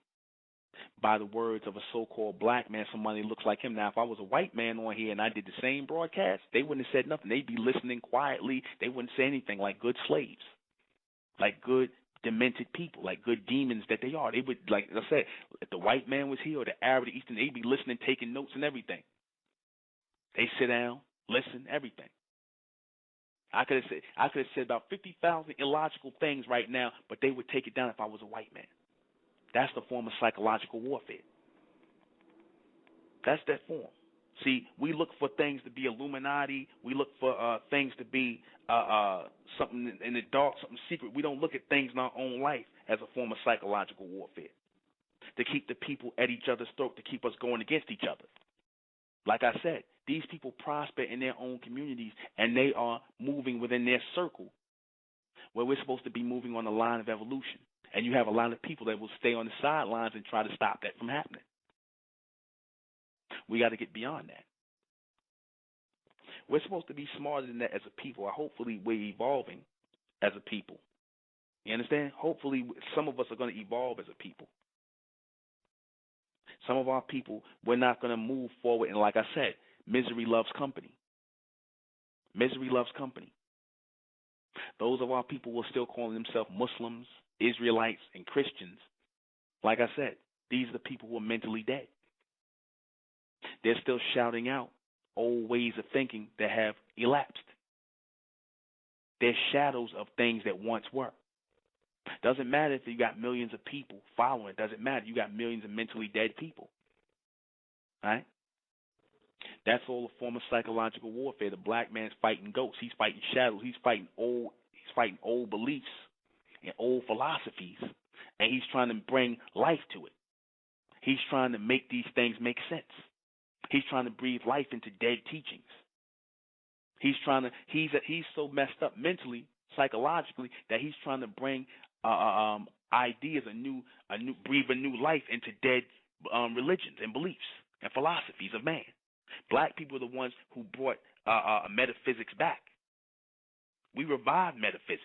by the words of a so-called black man, somebody who looks like him. Now, if I was a white man on here and I did the same broadcast, they wouldn't have said nothing. They'd be listening quietly. They wouldn't say anything, like good slaves, like good demented people, like good demons that they are. They would, like I said, if the white man was here or the Arab or the Eastern, they'd be listening, taking notes and everything. They sit down, listen, everything. I could have said about 50,000 illogical things right now, but they would take it down if I was a white man. That's the form of psychological warfare. That's that form. See, we look for things to be Illuminati. We look for things to be something in the dark, something secret. We don't look at things in our own life as a form of psychological warfare, to keep the people at each other's throat, to keep us going against each other. Like I said, these people prosper in their own communities, and they are moving within their circle, where we're supposed to be moving on the line of evolution. And you have a lot of people that will stay on the sidelines and try to stop that from happening. We got to get beyond that. We're supposed to be smarter than that as a people. Hopefully we're evolving as a people. You understand? Hopefully some of us are going to evolve as a people. Some of our people, we're not going to move forward. And like I said, misery loves company. Misery loves company. Those of our people will still call themselves Muslims, Israelites, and Christians. Like I said, these are the people who are mentally dead. They're still shouting out old ways of thinking that have elapsed. They're shadows of things that once were. Doesn't matter if you got millions of people following. It doesn't matter. You got millions of mentally dead people. Right? That's all a form of psychological warfare. The black man's fighting ghosts. He's fighting shadows. He's fighting old beliefs and old philosophies. And he's trying to bring life to it. He's trying to make these things make sense. He's trying to breathe life into dead teachings. He's so messed up mentally, psychologically, that he's trying to bring ideas, breathe a new life into dead religions and beliefs and philosophies of man. Black people are the ones who brought metaphysics back. We revived metaphysics,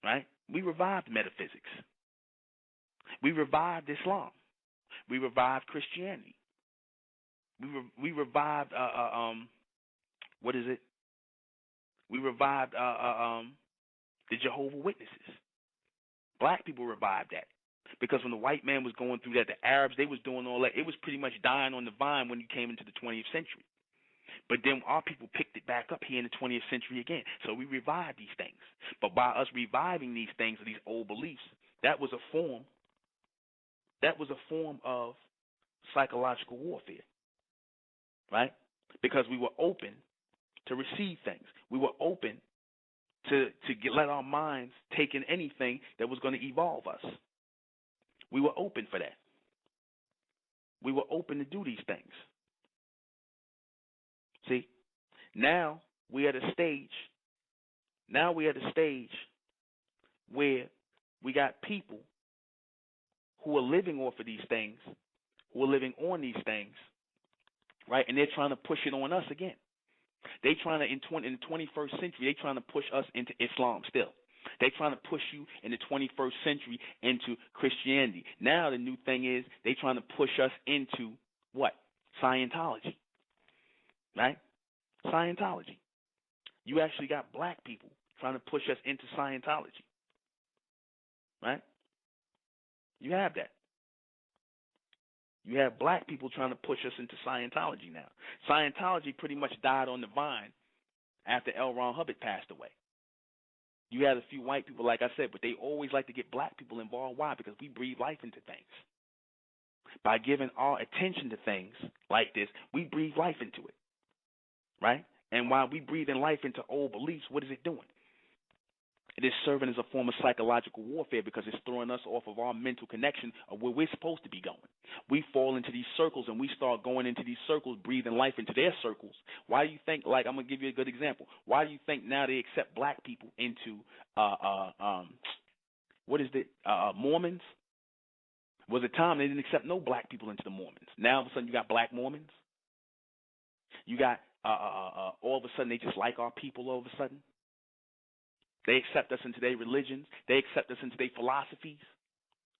right? We revived metaphysics. We revived Islam. We revived Christianity. We revived what is it? We revived the Jehovah's Witnesses. Black people revived that. Because when the white man was going through that, the Arabs, they was doing all that. It was pretty much dying on the vine when you came into the 20th century. But then our people picked it back up here in the 20th century again. So we revived these things. But by us reviving these things, these old beliefs, that was a form of psychological warfare. Right? Because we were open to receive things. We were open to let our minds take in anything that was going to evolve us. We were open for that. We were open to do these things. See, now we're at a stage where we got people who are living off of these things, who are living on these things, right? And they're trying to push it on us again. They trying to, in the 21st century, they're trying to push us into Islam still. They're trying to push you in the 21st century into Christianity. Now the new thing is they're trying to push us into what? Scientology. Right? Scientology. You actually got black people trying to push us into Scientology, right? You have that. You have black people trying to push us into Scientology now. Scientology pretty much died on the vine after L. Ron Hubbard passed away. You had a few white people, like I said, but they always like to get black people involved. Why? Because we breathe life into things. By giving our attention to things like this, we breathe life into it, right? And while we breathe in life into old beliefs, what is it doing? It is serving as a form of psychological warfare because it's throwing us off of our mental connection of where we're supposed to be going. We fall into these circles and we start going into these circles, breathing life into their circles. Why do you think, like, I'm going to give you a good example. Why do you think now they accept black people into, Mormons? Was a time they didn't accept no black people into the Mormons. Now all of a sudden you got black Mormons. You got, all of a sudden they just like our people all of a sudden. They accept us into their religions. They accept us into their philosophies.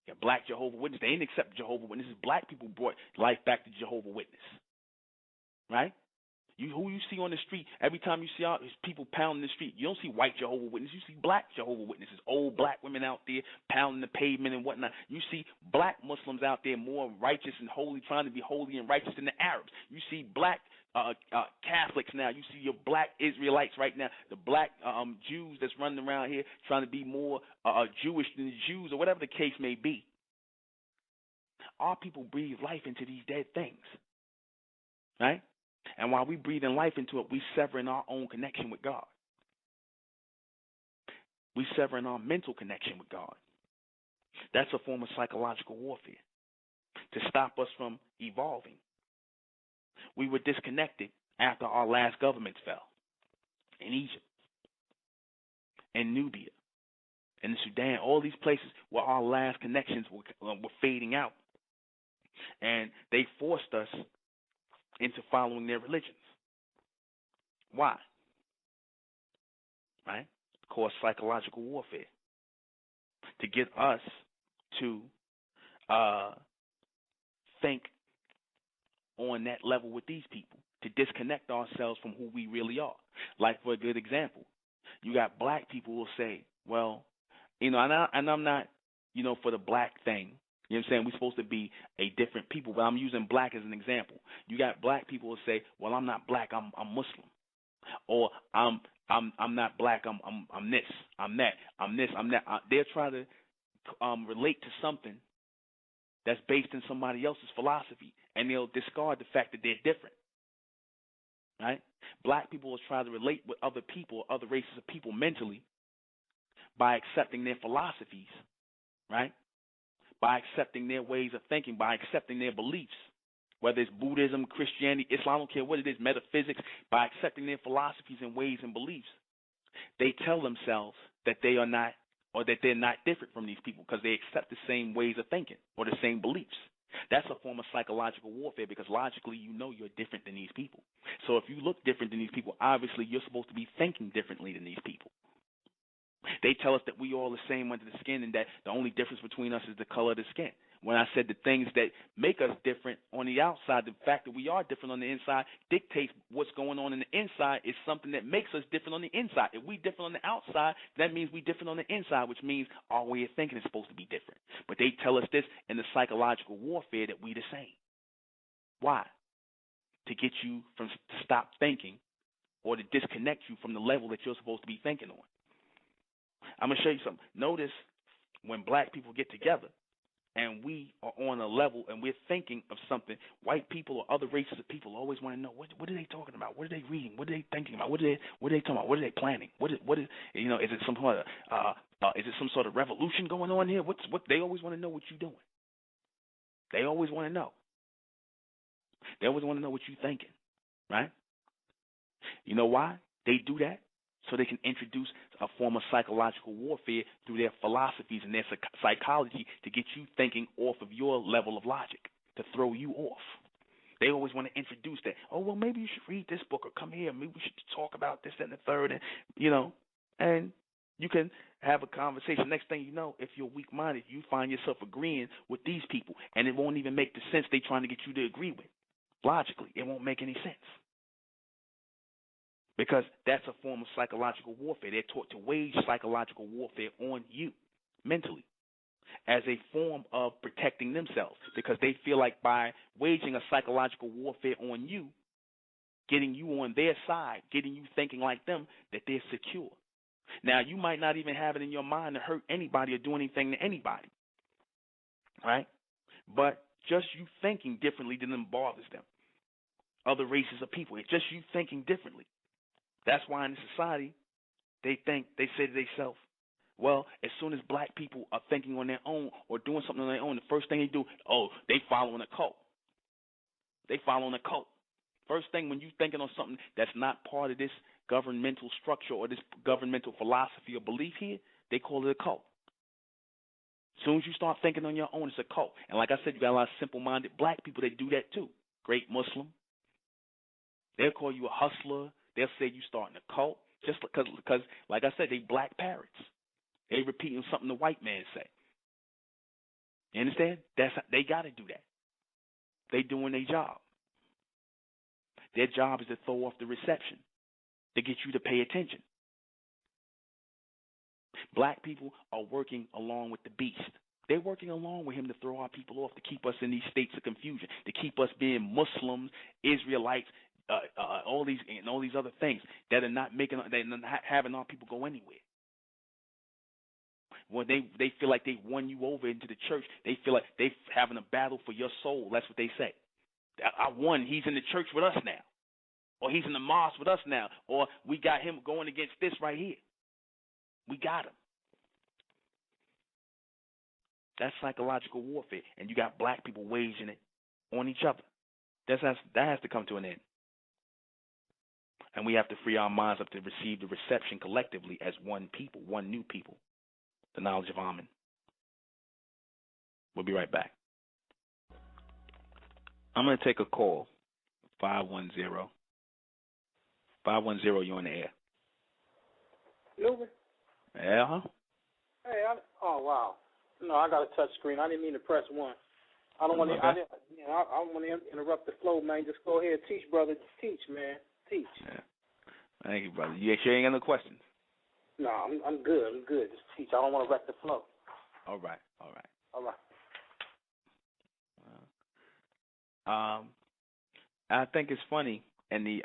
You got black Jehovah's Witnesses. They didn't accept Jehovah's Witnesses. Black people brought life back to Jehovah's Witness. Right? Who you see on the street, every time you see all these people pounding the street, you don't see white Jehovah's Witnesses. You see black Jehovah's Witnesses, old black women out there pounding the pavement and whatnot. You see black Muslims out there more righteous and holy, trying to be holy and righteous than the Arabs. You see black Catholics now. You see your black Israelites right now, the black Jews that's running around here trying to be more Jewish than the Jews or whatever the case may be. Our people breathe life into these dead things, right? And while we breathe in life into it, we severing our own connection with God. We severing our mental connection with God. That's a form of psychological warfare to stop us from evolving. We were disconnected after our last governments fell in Egypt, in Nubia, in Sudan, all these places where our last connections were fading out. And they forced us into following their religions. Why? Right? Cause psychological warfare. To get us to think on that level with these people, to disconnect ourselves from who we really are. Like, for a good example, you got black people who will say, well, and I'm not, for the black thing. You know what I'm saying? We're supposed to be a different people, but I'm using black as an example. You got black people who say, well, I'm not black, I'm Muslim. Or I'm not black, I'm this, I'm that, I'm this, I'm that. They're trying to relate to something that's based in somebody else's philosophy, and they'll discard the fact that they're different. Right? Black people will try to relate with other people, other races of people mentally by accepting their philosophies, right? By accepting their ways of thinking, by accepting their beliefs, whether it's Buddhism, Christianity, Islam, I don't care what it is, metaphysics, by accepting their philosophies and ways and beliefs. They tell themselves that they are not, or that they're not different from these people because they accept the same ways of thinking or the same beliefs. That's a form of psychological warfare because logically you're different than these people. So if you look different than these people, obviously you're supposed to be thinking differently than these people. They tell us that we all the same under the skin and that the only difference between us is the color of the skin. When I said the things that make us different on the outside, the fact that we are different on the inside dictates what's going on in the inside is something that makes us different on the inside. If we different on the outside, that means we different on the inside, which means our way of thinking is supposed to be different. But they tell us this in the psychological warfare that we the same. Why? To get you to stop thinking or to disconnect you from the level that you're supposed to be thinking on. I'm going to show you something. Notice when black people get together and we are on a level and we're thinking of something, white people or other races of people always want to know, what are they talking about? What are they reading? What are they thinking about? What are they talking about? What are they planning? Is it some sort of revolution going on here? What they always want to know what you're doing. They always want to know. They always want to know what you're thinking, right? You know why they do that? So they can introduce a form of psychological warfare through their philosophies and their psychology to get you thinking off of your level of logic, to throw you off. They always want to introduce that. Oh, well, maybe you should read this book or come here. Maybe we should talk about this and the third. And you can have a conversation. Next thing you know, if you're weak-minded, you find yourself agreeing with these people, and it won't even make the sense they're trying to get you to agree with. Logically, it won't make any sense. because that's a form of psychological warfare. They're taught to wage psychological warfare on you mentally as a form of protecting themselves, because they feel like by waging a psychological warfare on you, getting you on their side, getting you thinking like them, that they're secure. Now, you might not even have it in your mind to hurt anybody or do anything to anybody, right? But just you thinking differently than them bothers them. Other races of people, it's just you thinking differently. That's why in the society, they say to themselves, well, as soon as black people are thinking on their own or doing something on their own, the first thing they do, they following a cult. They following a cult. First thing, when you're thinking on something that's not part of this governmental structure or this governmental philosophy or belief here, they call it a cult. As soon as you start thinking on your own, it's a cult. And like I said, you got a lot of simple-minded black people that do that too. Great Muslim. They'll call you a hustler. They'll say you starting a cult just because, like I said, they black parrots. They repeating something the white man say. You understand? They got to do that. They doing their job. Their job is to throw off the reception, to get you to pay attention. Black people are working along with the beast. They're working along with him to throw our people off, to keep us in these states of confusion, to keep us being Muslims, Israelites, all these other things that are not having our people go anywhere. When they feel like they won you over into the church, they feel like they're having a battle for your soul. That's what they say. I won. He's in the church with us now. Or he's in the mosque with us now. Or we got him going against this right here. We got him. That's psychological warfare. And you got black people waging it on each other. That has to come to an end. And we have to free our minds up to receive the reception collectively as one people, one new people. The knowledge of Amen. We'll be right back. I'm going to take a call. 510. 510, you're on the air. Newman? Yeah, Hey, oh, wow. No, I got a touch screen. I didn't mean to press 1. I don't want to. I don't want to interrupt the flow, man. Just go ahead, teach, brother. Teach, man. Teach. Yeah. Thank you, brother. You sure you ain't got no questions? No, I'm good. I'm good. Just teach. I don't want to wreck the flow. All right. I think it's funny, and the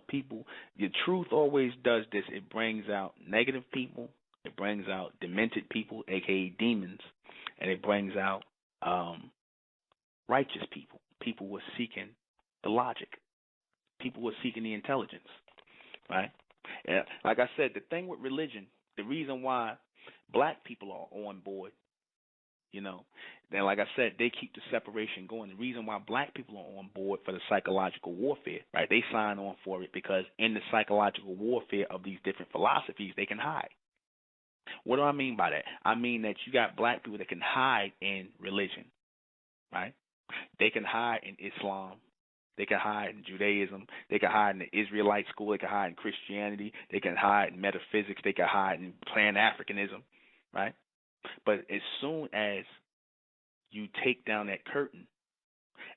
people. The truth always does this. It brings out negative people. It brings out demented people, aka demons, and it brings out righteous people. People who are seeking the logic. People who are seeking the intelligence. Right? And like I said, the thing with religion, the reason why black people are on board, then like I said, they keep the separation going. The reason why black people are on board for the psychological warfare, right? They sign on for it because in the psychological warfare of these different philosophies, they can hide. What do I mean by that? I mean that you got black people that can hide in religion, right? They can hide in Islam. They can hide in Judaism. They can hide in the Israelite school. They can hide in Christianity. They can hide in metaphysics. They can hide in Pan-Africanism, right? But as soon as you take down that curtain,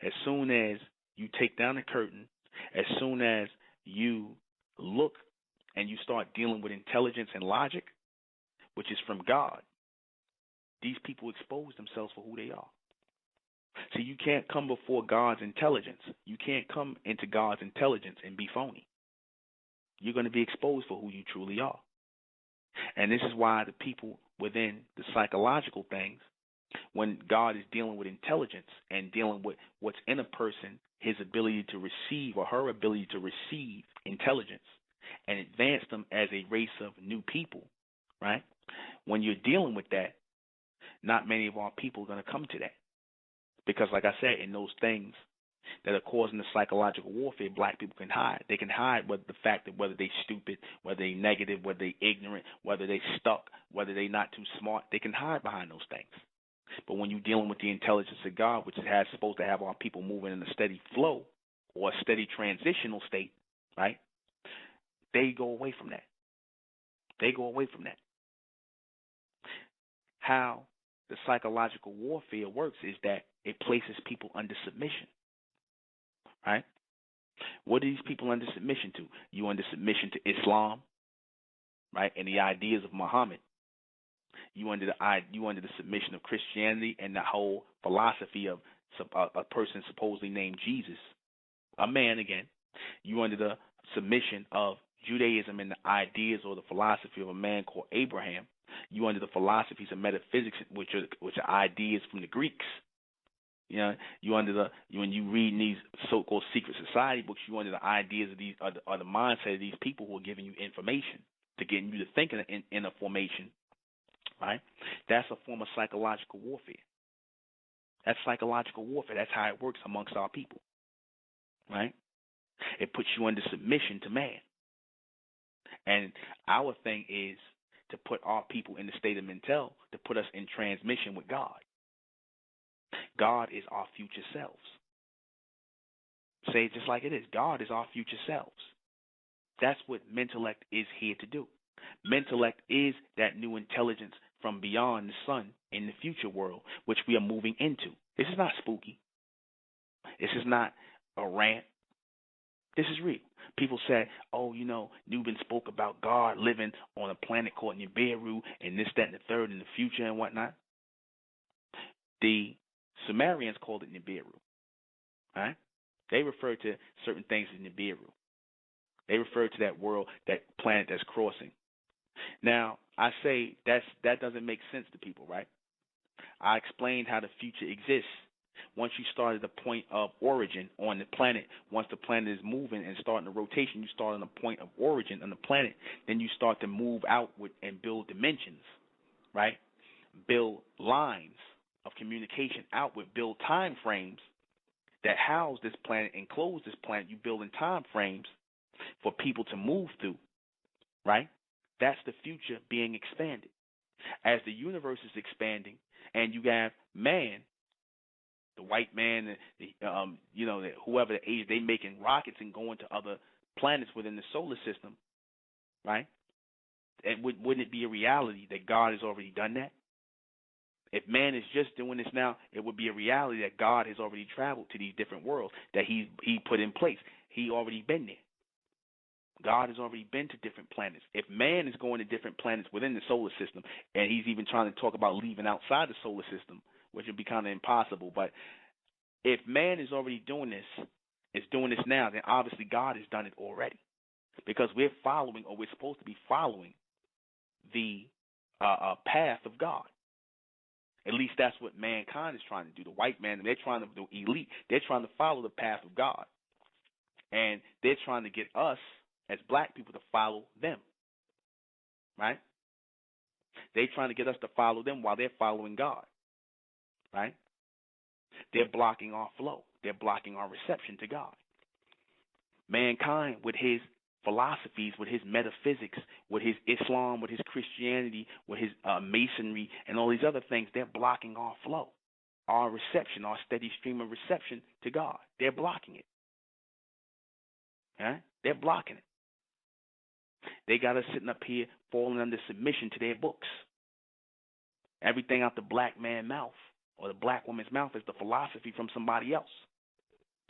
as soon as you look and you start dealing with intelligence and logic, which is from God, these people expose themselves for who they are. So you can't come before God's intelligence. You can't come into God's intelligence and be phony. You're going to be exposed for who you truly are. And this is why the people within the psychological things, when God is dealing with intelligence and dealing with what's in a person, his ability to receive or her ability to receive intelligence and advance them as a race of new people, right? When you're dealing with that, not many of our people are going to come to that. Because like I said, in those things that are causing the psychological warfare, black people can hide. They can hide with the fact that whether they stupid, whether they negative, whether they ignorant, whether they stuck, whether they not too smart, they can hide behind those things. But when you're dealing with the intelligence of God, which is supposed to have our people moving in a steady flow or a steady transitional state, right? They go away from that. How the psychological warfare works is that it places people under submission, right? What are these people under submission to? You under submission to Islam, right, and the ideas of Muhammad. You under the submission of Christianity and the whole philosophy of a person supposedly named Jesus, a man again. You under the submission of Judaism and the ideas or the philosophy of a man called Abraham. You under the philosophies of metaphysics, which are ideas from the Greeks. You know, when you read these so-called secret society books, you under the ideas of these or the mindset of these people who are giving you information to get you to think in a formation, right? That's a form of psychological warfare. That's psychological warfare. That's how it works amongst our people, right? It puts you under submission to man. And our thing is to put our people in the state of mental, to put us in transmission with God. God is our future selves. Say it just like it is. God is our future selves. That's what Mentellect is here to do. Mentellect is that new intelligence from beyond the sun in the future world, which we are moving into. This is not spooky. This is not a rant. This is real. People say, oh, you know, Newman spoke about God living on a planet called Nibiru and this, that, and the third in the future and whatnot. The Sumerians called it Nibiru. Right? They refer to certain things as Nibiru. They refer to that world, that planet that's crossing. Now, I say that doesn't make sense to people, right? I explained how the future exists. Once you start at the point of origin on the planet, once the planet is moving and starting a rotation, you start on the point of origin on the planet, then you start to move outward and build dimensions, right? Build lines of communication outward, build time frames that house this planet, enclose this planet. You build in time frames for people to move through, right? That's the future being expanded. As the universe is expanding and you have man, the white man, whoever the age, they making rockets and going to other planets within the solar system, right? And wouldn't it be a reality that God has already done that? If man is just doing this now, it would be a reality that God has already traveled to these different worlds that he put in place. He already been there. God has already been to different planets. If man is going to different planets within the solar system, and he's even trying to talk about leaving outside the solar system, which would be kind of impossible, but if man is already doing this, is doing this now, then obviously God has done it already. Because we're following, or we're supposed to be following, the path of God. At least that's what mankind is trying to do. The white man, they're trying to do elite. They're trying to follow the path of God. And they're trying to get us, as black people, to follow them. Right? They're trying to get us to follow them while they're following God. Right? They're blocking our flow. They're blocking our reception to God. Mankind, with his philosophies, with his metaphysics, with his Islam, with his Christianity, with his Masonry, and all these other things, they're blocking our flow, our reception, our steady stream of reception to God. They're blocking it. Right? They're blocking it. They got us sitting up here falling under submission to their books. Everything out the black man's mouth or the black woman's mouth is the philosophy from somebody else.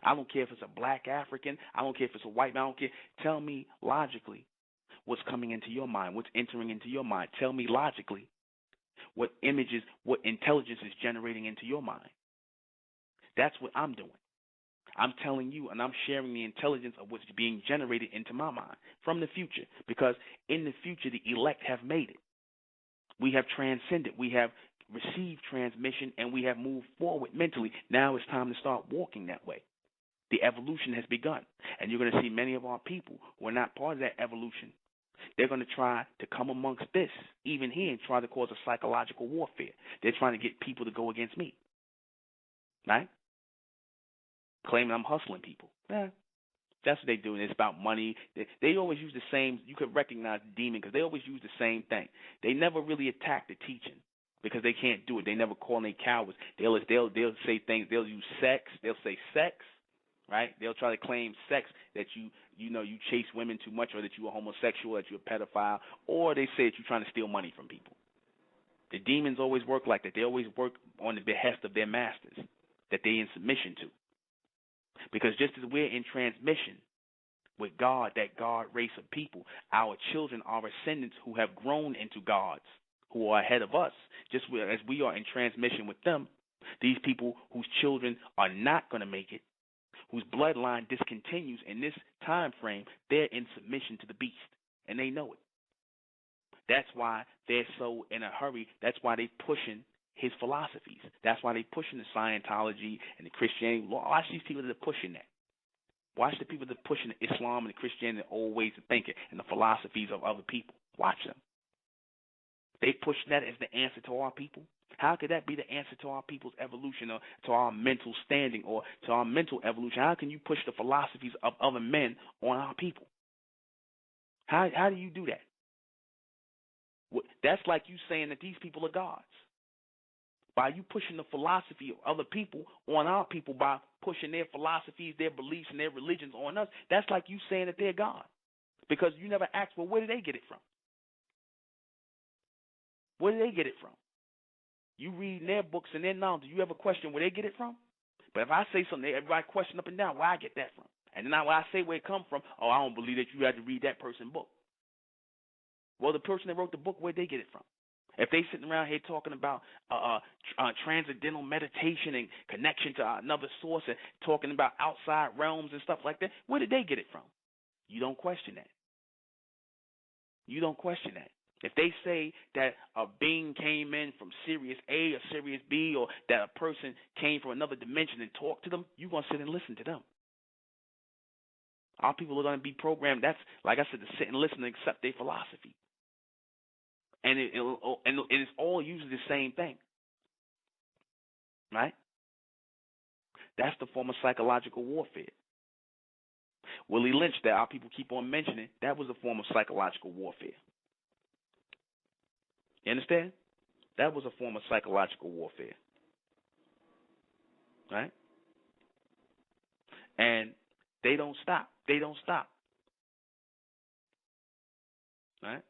I don't care if it's a black African. I don't care if it's a white man. I don't care. Tell me logically what's coming into your mind, what's entering into your mind. Tell me logically what images, what intelligence is generating into your mind. That's what I'm doing. I'm telling you, and I'm sharing the intelligence of what's being generated into my mind from the future, because in the future the elect have made it. We have transcended. We have received transmission, and we have moved forward mentally. Now it's time to start walking that way. The evolution has begun, and you're going to see many of our people who are not part of that evolution. They're going to try to come amongst this, even here, and try to cause a psychological warfare. They're trying to get people to go against me, right? Claiming I'm hustling people. That's what they do, and it's about money. They always use the same. You could recognize the demon because they always use the same thing. They never really attack the teaching because they can't do it. They never call any cowards. They'll say things. They'll use sex. They'll say sex. Right? They'll try to claim sex, that you chase women too much, or that you're a homosexual, that you're a pedophile, or they say that you're trying to steal money from people. The demons always work like that. They always work on the behest of their masters that they're in submission to. Because just as we're in transmission with God, that God race of people, our children are ascendants who have grown into gods, who are ahead of us. Just as we are in transmission with them, these people whose children are not going to make it, whose bloodline discontinues in this time frame, they're in submission to the beast, and they know it. That's why they're so in a hurry. That's why they're pushing his philosophies. That's why they're pushing the Scientology and the Christianity. Watch these people that are pushing that. Watch the people that are pushing the Islam and the Christianity, the old ways of thinking, and the philosophies of other people. Watch them. They push that as the answer to our people. How could that be the answer to our people's evolution, or to our mental standing, or to our mental evolution? How can you push the philosophies of other men on our people? How do you do that? That's like you saying that these people are gods. By you pushing the philosophy of other people on our people, by pushing their philosophies, their beliefs, and their religions on us, that's like you saying that they're God. Because you never asked, well, where did they get it from? Where did they get it from? You read their books and their knowledge. Do you ever question where they get it from? But if I say something, everybody question up and down where I get that from. And then when I say where it come from, oh, I don't believe that you had to read that person's book. Well, the person that wrote the book, where'd they get it from? If they sitting around here talking about transcendental meditation and connection to another source and talking about outside realms and stuff like that, where did they get it from? You don't question that. You don't question that. If they say that a being came in from Sirius A or Sirius B, or that a person came from another dimension and talked to them, you're going to sit and listen to them. Our people are going to be programmed, that's, like I said, to sit and listen and accept their philosophy. And it's all usually the same thing, right? That's the form of psychological warfare. Willie Lynch, that our people keep on mentioning, that was a form of psychological warfare. You understand? That was a form of psychological warfare, right? And they don't stop. They don't stop, right?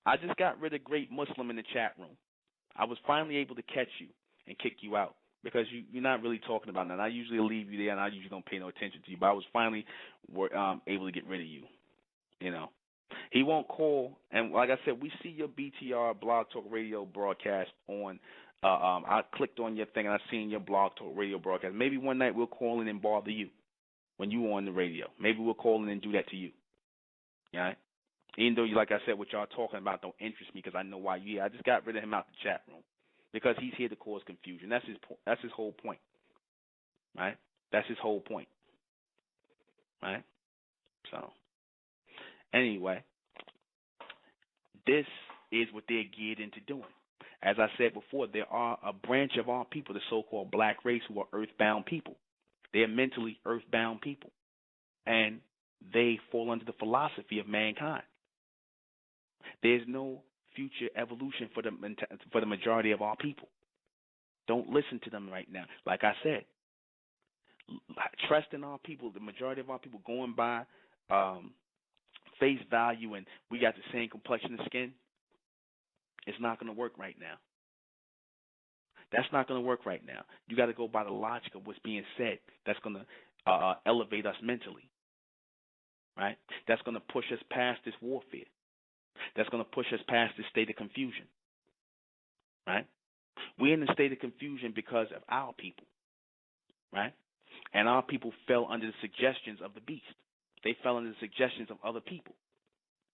I just got rid of Great Muslim in the chat room. I was finally able to catch you and kick you out because you're not really talking about that. I usually leave you there, and I usually don't pay no attention to you, but I was finally able to get rid of you, you know. He won't call, and like I said, we see your BTR Blog Talk Radio broadcast on. I clicked on your thing, and I seen your Blog Talk Radio broadcast. Maybe one night we'll call in and bother you when you on the radio. Maybe we'll call in and do that to you, all right? Even though, like I said, what y'all talking about don't interest me because I know why you're here. I just got rid of him out the chat room because he's here to cause confusion. That's his whole point, right? That's his whole point, right? So, anyway, this is what they're geared into doing. As I said before, there are a branch of our people, the so-called black race, who are earthbound people. They're mentally earthbound people, and they fall under the philosophy of mankind. There's no future evolution for the majority of our people. Don't listen to them right now. Like I said, trust in our people, the majority of our people going by face value and we got the same complexion of skin, it's not going to work right now. That's not going to work right now. You got to go by the logic of what's being said. That's going to elevate us mentally, right? That's going to push us past this warfare. That's going to push us past this state of confusion, right? We're in a state of confusion because of our people, right? And our people fell under the suggestions of the beast. They fell under the suggestions of other people.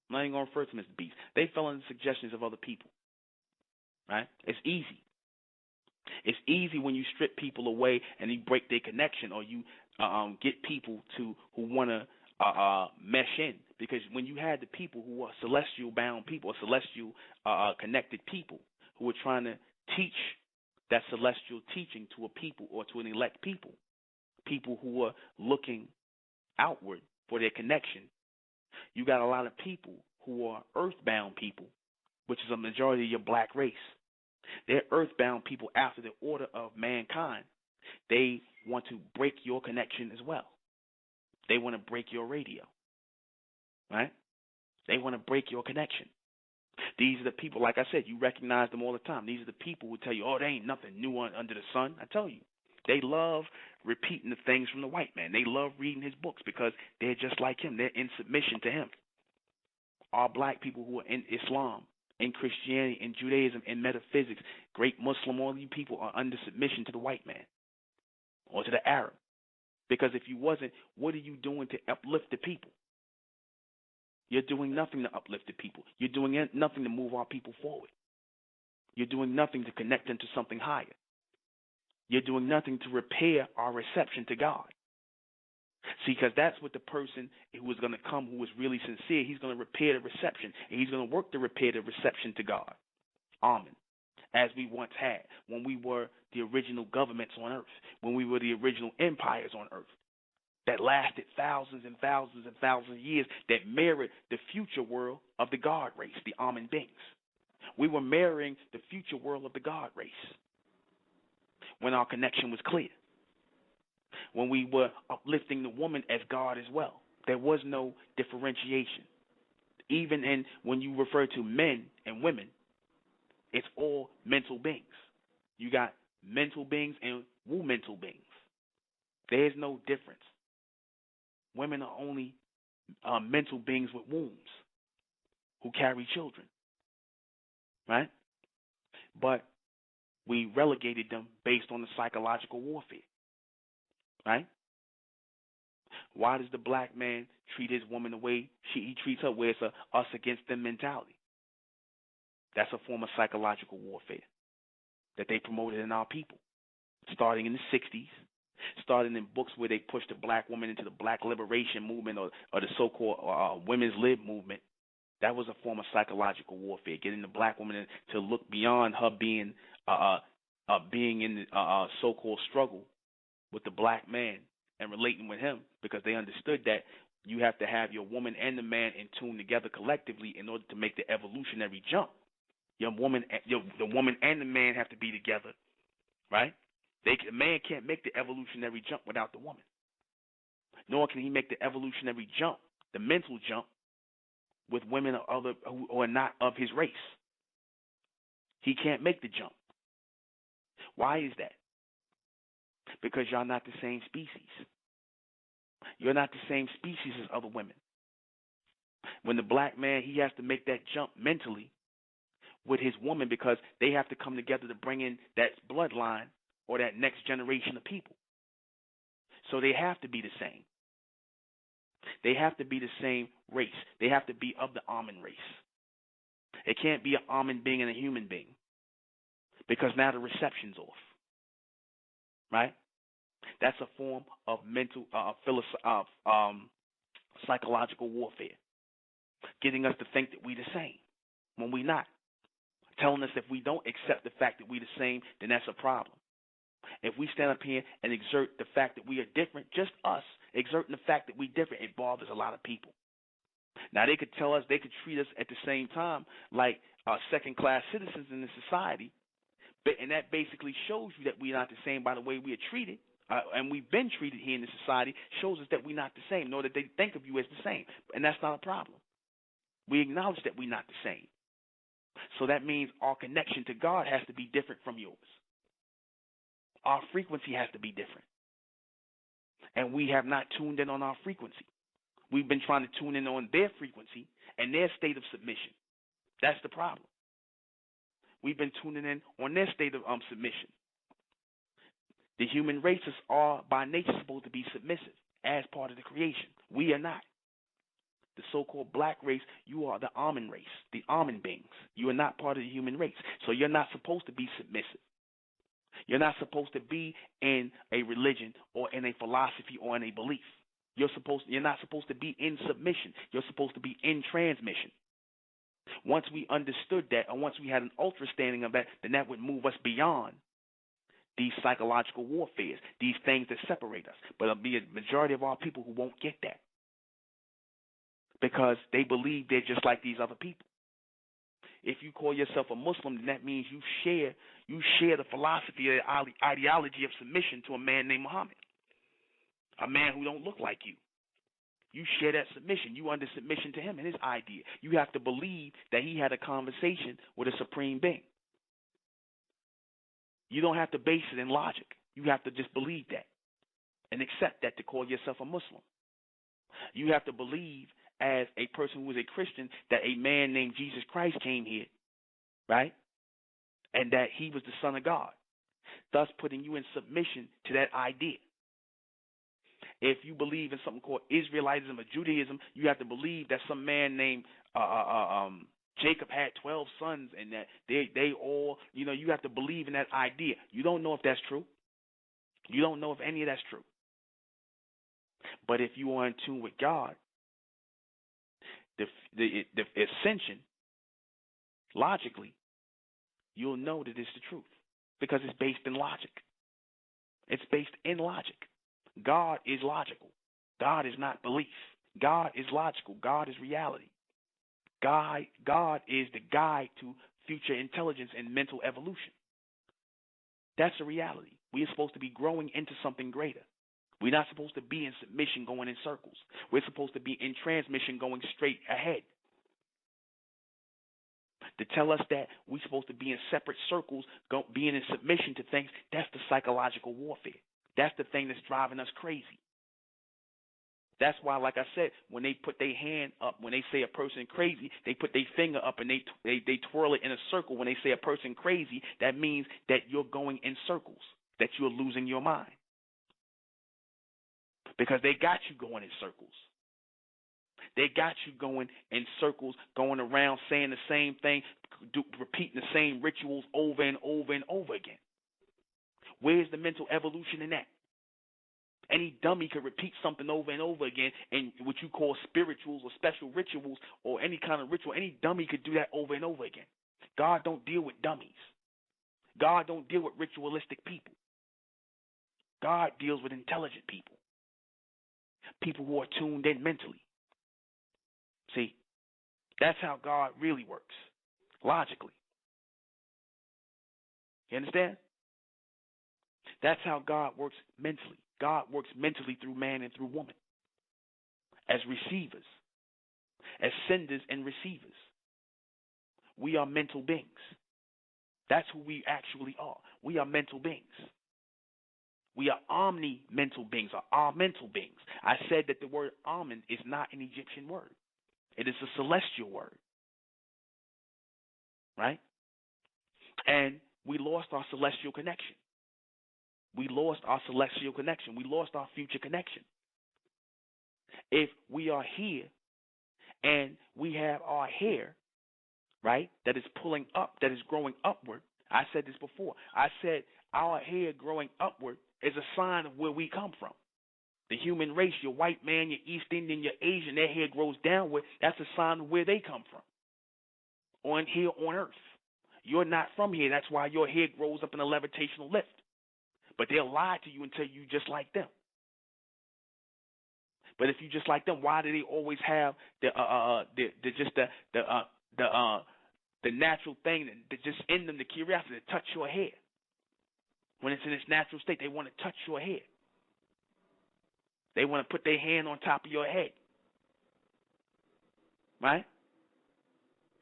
I'm not even going to refer to them as the beast. They fell under the suggestions of other people, right? It's easy. It's easy when you strip people away and you break their connection, or you get people who want to mesh in, because when you had the people who are celestial bound people, or celestial connected people who were trying to teach that celestial teaching to a people or to an elect people, people who are looking outward for their connection, you got a lot of people who are earthbound people, which is a majority of your black race. They're earthbound people after the order of mankind. They want to break your connection as well. They want to break your radio, right? They want to break your connection. These are the people, like I said, you recognize them all the time. These are the people who tell you, oh, there ain't nothing new under the sun. I tell you, they love repeating the things from the white man. They love reading his books because they're just like him. They're in submission to him. Our black people who are in Islam, in Christianity, in Judaism, in metaphysics, great Muslim, all you people are under submission to the white man or to the Arab. Because if you wasn't, what are you doing to uplift the people? You're doing nothing to uplift the people. You're doing nothing to move our people forward. You're doing nothing to connect them to something higher. You're doing nothing to repair our reception to God. See, because that's what the person who is going to come, who is really sincere, he's going to repair the reception, and he's going to work to repair the reception to God. Amen. As we once had, when we were the original governments on earth, when we were the original empires on earth, that lasted thousands and thousands and thousands of years, that mirrored the future world of the God race, the Amen beings. We were mirroring the future world of the God race when our connection was clear, when we were uplifting the woman as God as well. There was no differentiation. Even in when you refer to men and women, it's all mental beings. You got mental beings and womental beings. There's no difference. Women are only mental beings with wombs who carry children, right? But we relegated them based on the psychological warfare, right? Why does the black man treat his woman the way he treats her, where it's a us against them mentality? That's a form of psychological warfare that they promoted in our people, starting in the 60s, starting in books where they pushed the black woman into the black liberation movement or the so-called women's lib movement. That was a form of psychological warfare, getting the black woman to look beyond her being in the so-called struggle with the black man and relating with him, because they understood that you have to have your woman and the man in tune together collectively in order to make the evolutionary jump. The woman and the man have to be together, right? The man can't make the evolutionary jump without the woman. Nor can he make the evolutionary jump, the mental jump, with women or other who are not of his race. He can't make the jump. Why is that? Because y'all not the same species. You're not the same species as other women. When the black man, he has to make that jump mentally with his woman, because they have to come together to bring in that bloodline or that next generation of people. So they have to be the same. They have to be the same race. They have to be of the Amen race. It can't be an Amen being and a human being, because now the reception's off. Right? That's a form of mental, psychological warfare, getting us to think that we're the same when we're not. Telling us if we don't accept the fact that we're the same, then that's a problem. If we stand up here and exert the fact that we are different, just us exerting the fact that we're different, it bothers a lot of people. Now, they could tell us, they could treat us at the same time like second-class citizens in the society, and that basically shows you that we're not the same by the way we are treated, and we've been treated here in the society, shows us that we're not the same, nor that they think of you as the same, and that's not a problem. We acknowledge that we're not the same. So that means our connection to God has to be different from yours. Our frequency has to be different. And we have not tuned in on our frequency. We've been trying to tune in on their frequency and their state of submission. That's the problem. We've been tuning in on their state of submission. The human races are by nature supposed to be submissive as part of the creation. We are not. The so-called black race, you are the Amen race, the Amen beings. You are not part of the human race. So you're not supposed to be submissive. You're not supposed to be in a religion or in a philosophy or in a belief. You're not supposed to be in submission. You're supposed to be in transmission. Once we understood that, and once we had an understanding of that, then that would move us beyond these psychological warfares, these things that separate us. But there'll be a majority of our people who won't get that, because they believe they're just like these other people. If you call yourself a Muslim, then that means you share the philosophy or the ideology of submission to a man named Muhammad, a man who don't look like you. You share that submission. You under submission to him and his idea. You have to believe that he had a conversation with a supreme being. You don't have to base it in logic. You have to just believe that and accept that to call yourself a Muslim. You have to believe as a person who is a Christian that a man named Jesus Christ came here, right? And that he was the Son of God, thus putting you in submission to that idea. If you believe in something called Israelitism or Judaism, you have to believe that some man named Jacob had 12 sons and that they all, you have to believe in that idea. You don't know if that's true. You don't know if any of that's true. But if you are in tune with God, the ascension, logically, you'll know that it's the truth because it's based in logic. It's based in logic. God is logical. God is not belief. God is logical. God is reality. God is the guide to future intelligence and mental evolution. That's a reality. We are supposed to be growing into something greater. We're not supposed to be in submission going in circles. We're supposed to be in transmission going straight ahead. To tell us that we're supposed to be in separate circles, being in submission to things, that's the psychological warfare. That's the thing that's driving us crazy. That's why, like I said, when they put their hand up, when they say a person crazy, they put their finger up and they twirl it in a circle. When they say a person crazy, that means that you're going in circles, that you're losing your mind. Because they got you going in circles. They got you going in circles, going around saying the same thing, repeating the same rituals over and over and over again. Where's the mental evolution in that? Any dummy could repeat something over and over again, and what you call spirituals or special rituals or any kind of ritual, any dummy could do that over and over again. God don't deal with dummies. God don't deal with ritualistic people. God deals with intelligent people. People who are tuned in mentally. See, that's how God really works, logically. You understand? That's how God works mentally. God works mentally through man and through woman as receivers, as senders and receivers. We are mental beings. That's who we actually are. We are mental beings. We are omni-mental beings, or are mental beings. I said that the word Amen is not an Egyptian word. It is a celestial word. Right? And we lost our celestial connection. We lost our celestial connection. We lost our future connection. If we are here and we have our hair, right, that is pulling up, that is growing upward. I said this before. I said our hair growing upward is a sign of where we come from. The human race, your white man, your East Indian, your Asian, their hair grows downward. That's a sign of where they come from. On here on earth. You're not from here. That's why your hair grows up in a levitational lift. But they'll lie to you and tell you just like them. But if you just like them, why do they always have the natural thing that just in them, the curiosity to touch your hair? When it's in its natural state, they want to touch your hair. They want to put their hand on top of your head. Right?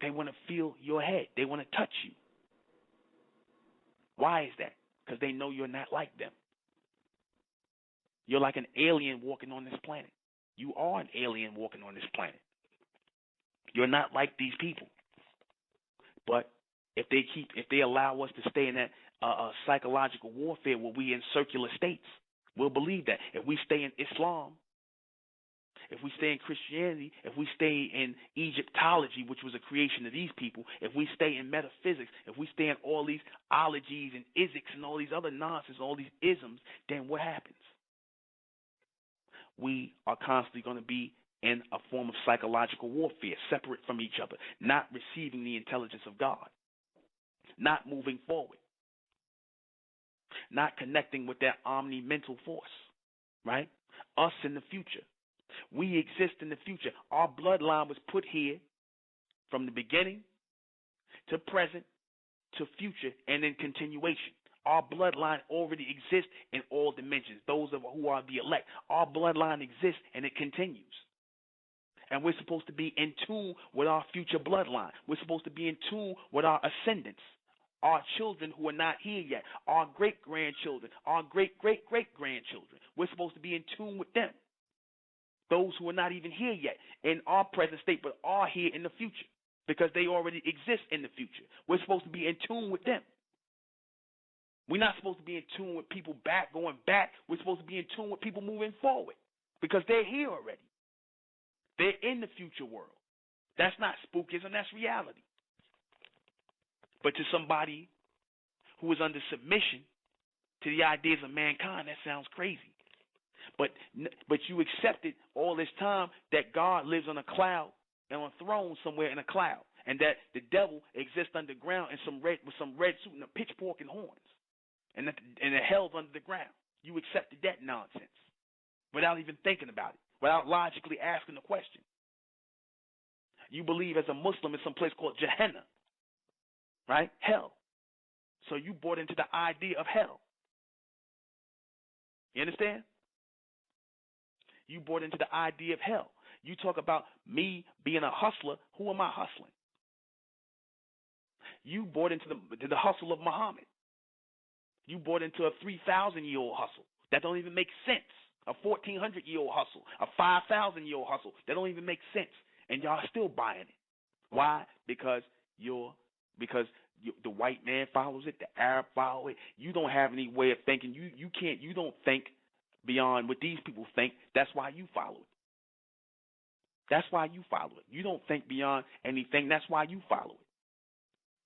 They want to feel your head. They want to touch you. Why is that? Because they know you're not like them. You're like an alien walking on this planet. You are an alien walking on this planet. You're not like these people. But if they allow us to stay in that psychological warfare where we in circular states, we'll believe that. If we stay in Islam, if we stay in Christianity, if we stay in Egyptology, which was a creation of these people, if we stay in metaphysics, if we stay in all these ologies and isics and all these other nonsense, all these isms, then what happens? We are constantly going to be in a form of psychological warfare, separate from each other, not receiving the intelligence of God, not moving forward, not connecting with that omni-mental force, right? Us in the future. We exist in the future. Our bloodline was put here from the beginning to present to future and in continuation. Our bloodline already exists in all dimensions, those of who are the elect. Our bloodline exists and it continues. And we're supposed to be in tune with our future bloodline. We're supposed to be in tune with our ascendants, our children who are not here yet, our great-grandchildren, our great-great-great-grandchildren. We're supposed to be in tune with them, those who are not even here yet in our present state but are here in the future because they already exist in the future. We're supposed to be in tune with them. We're not supposed to be in tune with people going back. We're supposed to be in tune with people moving forward because they're here already. They're in the future world. That's not spookism, that's reality. But to somebody who is under submission to the ideas of mankind, that sounds crazy. But you accepted all this time that God lives on a cloud and on a throne somewhere in a cloud, and that the devil exists underground with some red suit and a pitchfork and horns, and the hell's under the ground. You accepted that nonsense without even thinking about it, without logically asking the question. You believe as a Muslim in some place called Gehenna, right? Hell. So you bought into the idea of hell. You understand? You bought into the idea of hell. You talk about me being a hustler. Who am I hustling? You bought into the hustle of Muhammad. You bought into a 3,000-year-old hustle. That don't even make sense. A 1,400-year-old hustle. A 5,000-year-old hustle. That don't even make sense. And y'all still buying it. Why? Because the white man follows it, the Arab follow it. You don't have any way of thinking. You don't think beyond what these people think. That's why you follow it. That's why you follow it. You don't think beyond anything. That's why you follow it.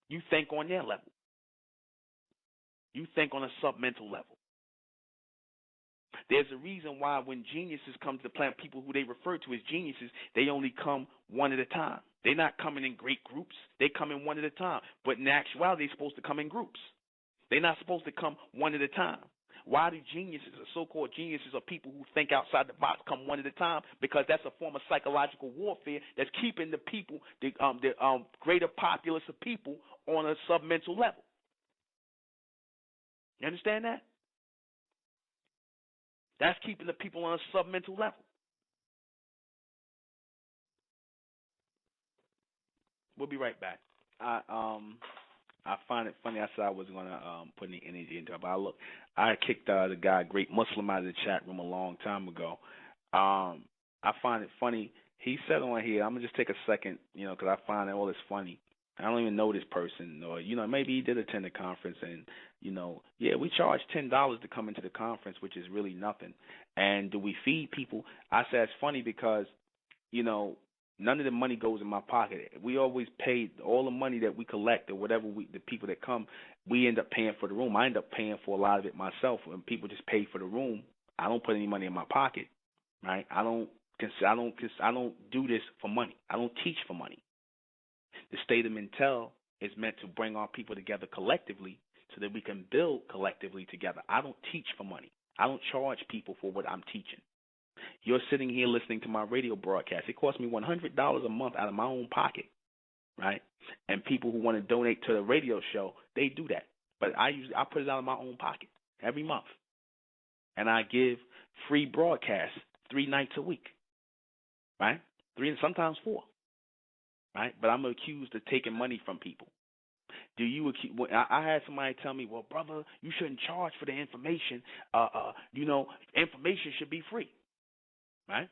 You think on their level. You think on a submental level. There's a reason why when geniuses come to the planet, people who they refer to as geniuses, they only come one at a time. They're not coming in great groups. They come in one at a time. But in actuality, they're supposed to come in groups. They're not supposed to come one at a time. Why do geniuses, or so-called geniuses, or people who think outside the box, come one at a time? Because that's a form of psychological warfare that's keeping the people, the greater populace of people, on a submental level. You understand that? That's keeping the people on a submental level. We'll be right back. I find it funny. I said I wasn't going to put any energy into it, but I kicked the guy, Great Muslim, out of the chat room a long time ago. I find it funny. He said on here, I'm going to just take a second, because I find all this funny. I don't even know this person, or, maybe he did attend the conference, and, we charge $10 to come into the conference, which is really nothing. And do we feed people? I say it's funny because, none of the money goes in my pocket. We always pay all the money that we collect or whatever the people that come, we end up paying for the room. I end up paying for a lot of it myself. When people just pay for the room, I don't put any money in my pocket, right? I don't do this for money. I don't teach for money. The state of Mentel is meant to bring our people together collectively so that we can build collectively together. I don't teach for money. I don't charge people for what I'm teaching. You're sitting here listening to my radio broadcast. It costs me $100 a month out of my own pocket, right? And people who want to donate to the radio show, they do that. But I put it out of my own pocket every month. And I give free broadcasts 3 nights a week, right? 3 and sometimes 4, right? But I'm accused of taking money from people. I had somebody tell me, well, brother, you shouldn't charge for the information. Information should be free. Right?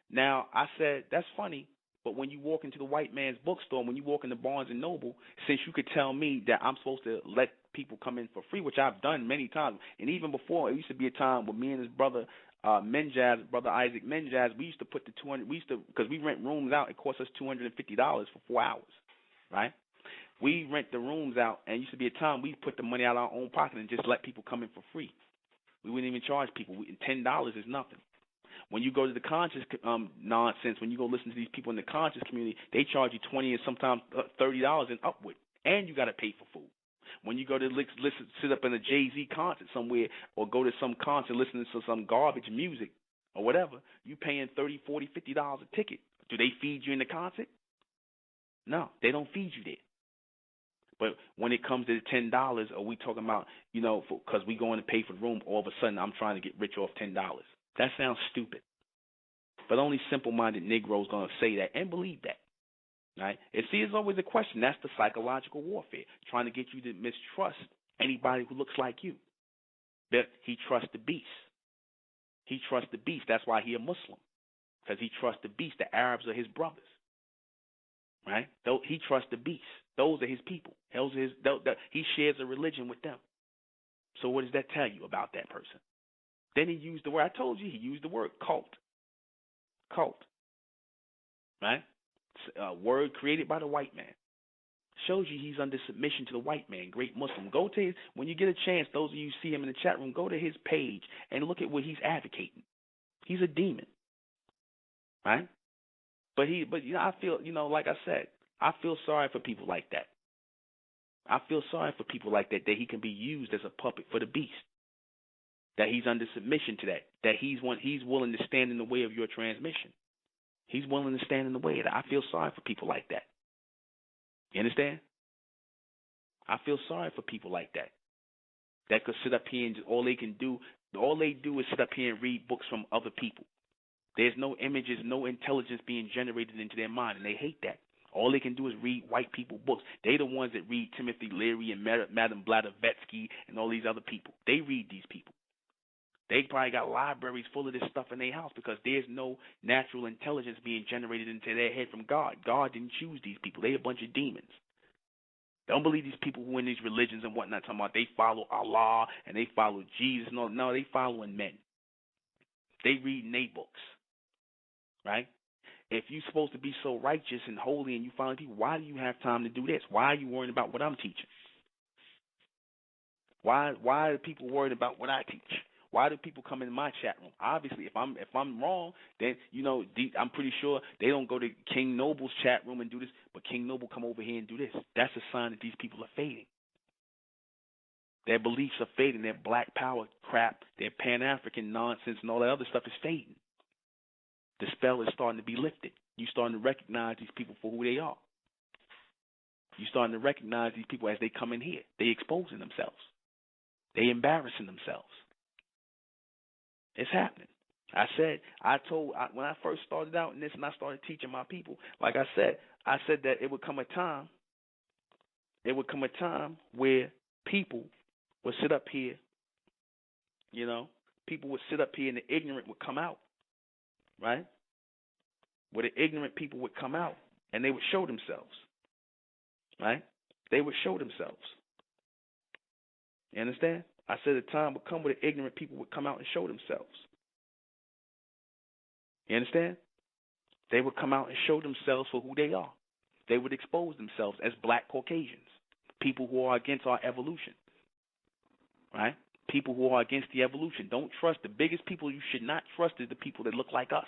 Now, I said, that's funny, but when you walk into the white man's bookstore, when you walk into Barnes & Noble, since you could tell me that I'm supposed to let people come in for free, which I've done many times, and even before, it used to be a time when me and his brother, brother Isaac Menjaz, we used to put because we rent rooms out, it cost us $250 for 4 hours, right? We rent the rooms out, and it used to be a time we put the money out of our own pocket and just let people come in for free. We wouldn't even charge people. $10 is nothing. When you go to the conscious nonsense, when you go listen to these people in the conscious community, they charge you $20 and sometimes $30 and upward, and you got to pay for food. When you go to sit up in a Jay-Z concert somewhere, or go to some concert listening to some garbage music or whatever, you paying $30, $40, $50 a ticket. Do they feed you in the concert? No, they don't feed you there. But when it comes to the $10, are we talking about, because we going to pay for the room, all of a sudden I'm trying to get rich off $10? That sounds stupid. But only simple-minded Negroes going to say that and believe that. Right? And see, it's always a question. That's the psychological warfare, trying to get you to mistrust anybody who looks like you. But he trusts the beast. He trusts the beast. That's why he a Muslim, because he trusts the beast. The Arabs are his brothers. Right? He trusts the beast. Those are his people. He shares a religion with them. So what does that tell you about that person? Then he used the word. I told you he used the word cult. Cult. Right? A word created by the white man. Shows you he's under submission to the white man, great Muslim. Go to his, when you get a chance, those of you see him in the chat room, go to his page and look at what he's advocating. He's a demon. Right? But I feel, like I said, I feel sorry for people like that. I feel sorry for people like that he can be used as a puppet for the beast. That he's under submission to that he's willing to stand in the way of your transmission. He's willing to stand in the way of that. I feel sorry for people like that. You understand? I feel sorry for people like that. That could sit up here and all they do is sit up here and read books from other people. There's no images, no intelligence being generated into their mind, and they hate that. All they can do is read white people books. They the ones that read Timothy Leary and Madame Blavatsky and all these other people. They read these people. They probably got libraries full of this stuff in their house because there's no natural intelligence being generated into their head from God. God didn't choose these people. They a bunch of demons. Don't believe these people who are in these religions and whatnot talking about they follow Allah and they follow Jesus. No, they following men. They reading their books. Right? If you're supposed to be so righteous and holy and you follow people, why do you have time to do this? Why are you worrying about what I'm teaching? Why are people worried about what I teach? Why do people come in my chat room? Obviously, if I'm wrong, then I'm pretty sure they don't go to King Noble's chat room and do this, but King Noble come over here and do this. That's a sign that these people are fading. Their beliefs are fading. Their black power crap, their Pan-African nonsense and all that other stuff is fading. The spell is starting to be lifted. You're starting to recognize these people for who they are. You're starting to recognize these people as they come in here. They exposing themselves. They embarrassing themselves. It's happening. When I first started out in this and I started teaching my people, like I said that it would come a time where people would sit up here, people would sit up here and the ignorant would come out, right? Where the ignorant people would come out and they would show themselves, right? They would show themselves. You understand? I said a time would come where the ignorant people would come out and show themselves. You understand? They would come out and show themselves for who they are. They would expose themselves as black Caucasians, people who are against our evolution, right? People who are against the evolution. Don't trust the biggest people you should not trust is the people that look like us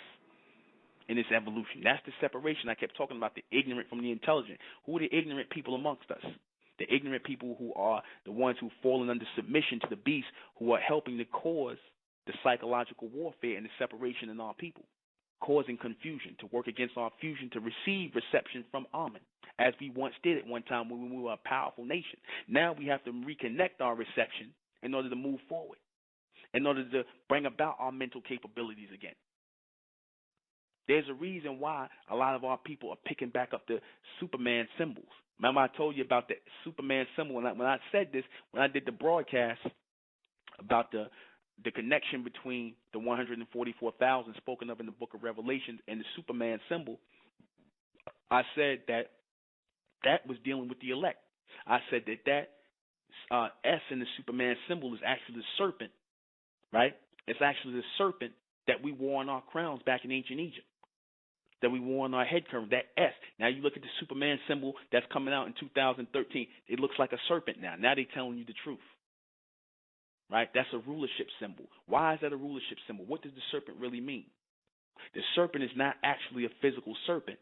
in this evolution. That's the separation I kept talking about, the ignorant from the intelligent. Who are the ignorant people amongst us? The ignorant people who are the ones who've fallen under submission to the beast, who are helping to cause the psychological warfare and the separation in our people, causing confusion, to work against our fusion, to receive reception from Amen, as we once did at one time when we were a powerful nation. Now we have to reconnect our reception in order to move forward, in order to bring about our mental capabilities again. There's a reason why a lot of our people are picking back up the Superman symbols. Remember I told you about the Superman symbol when I said this, when I did the broadcast about the connection between the 144,000 spoken of in the book of Revelation and the Superman symbol. I said that was dealing with the elect. I said that S in the Superman symbol is actually the serpent, right? It's actually the serpent that we wore on our crowns back in ancient Egypt, that we wore on our head covering, that S. Now you look at the Superman symbol that's coming out in 2013. It looks like a serpent now. Now they're telling you the truth. Right? That's a rulership symbol. Why is that a rulership symbol? What does the serpent really mean? The serpent is not actually a physical serpent.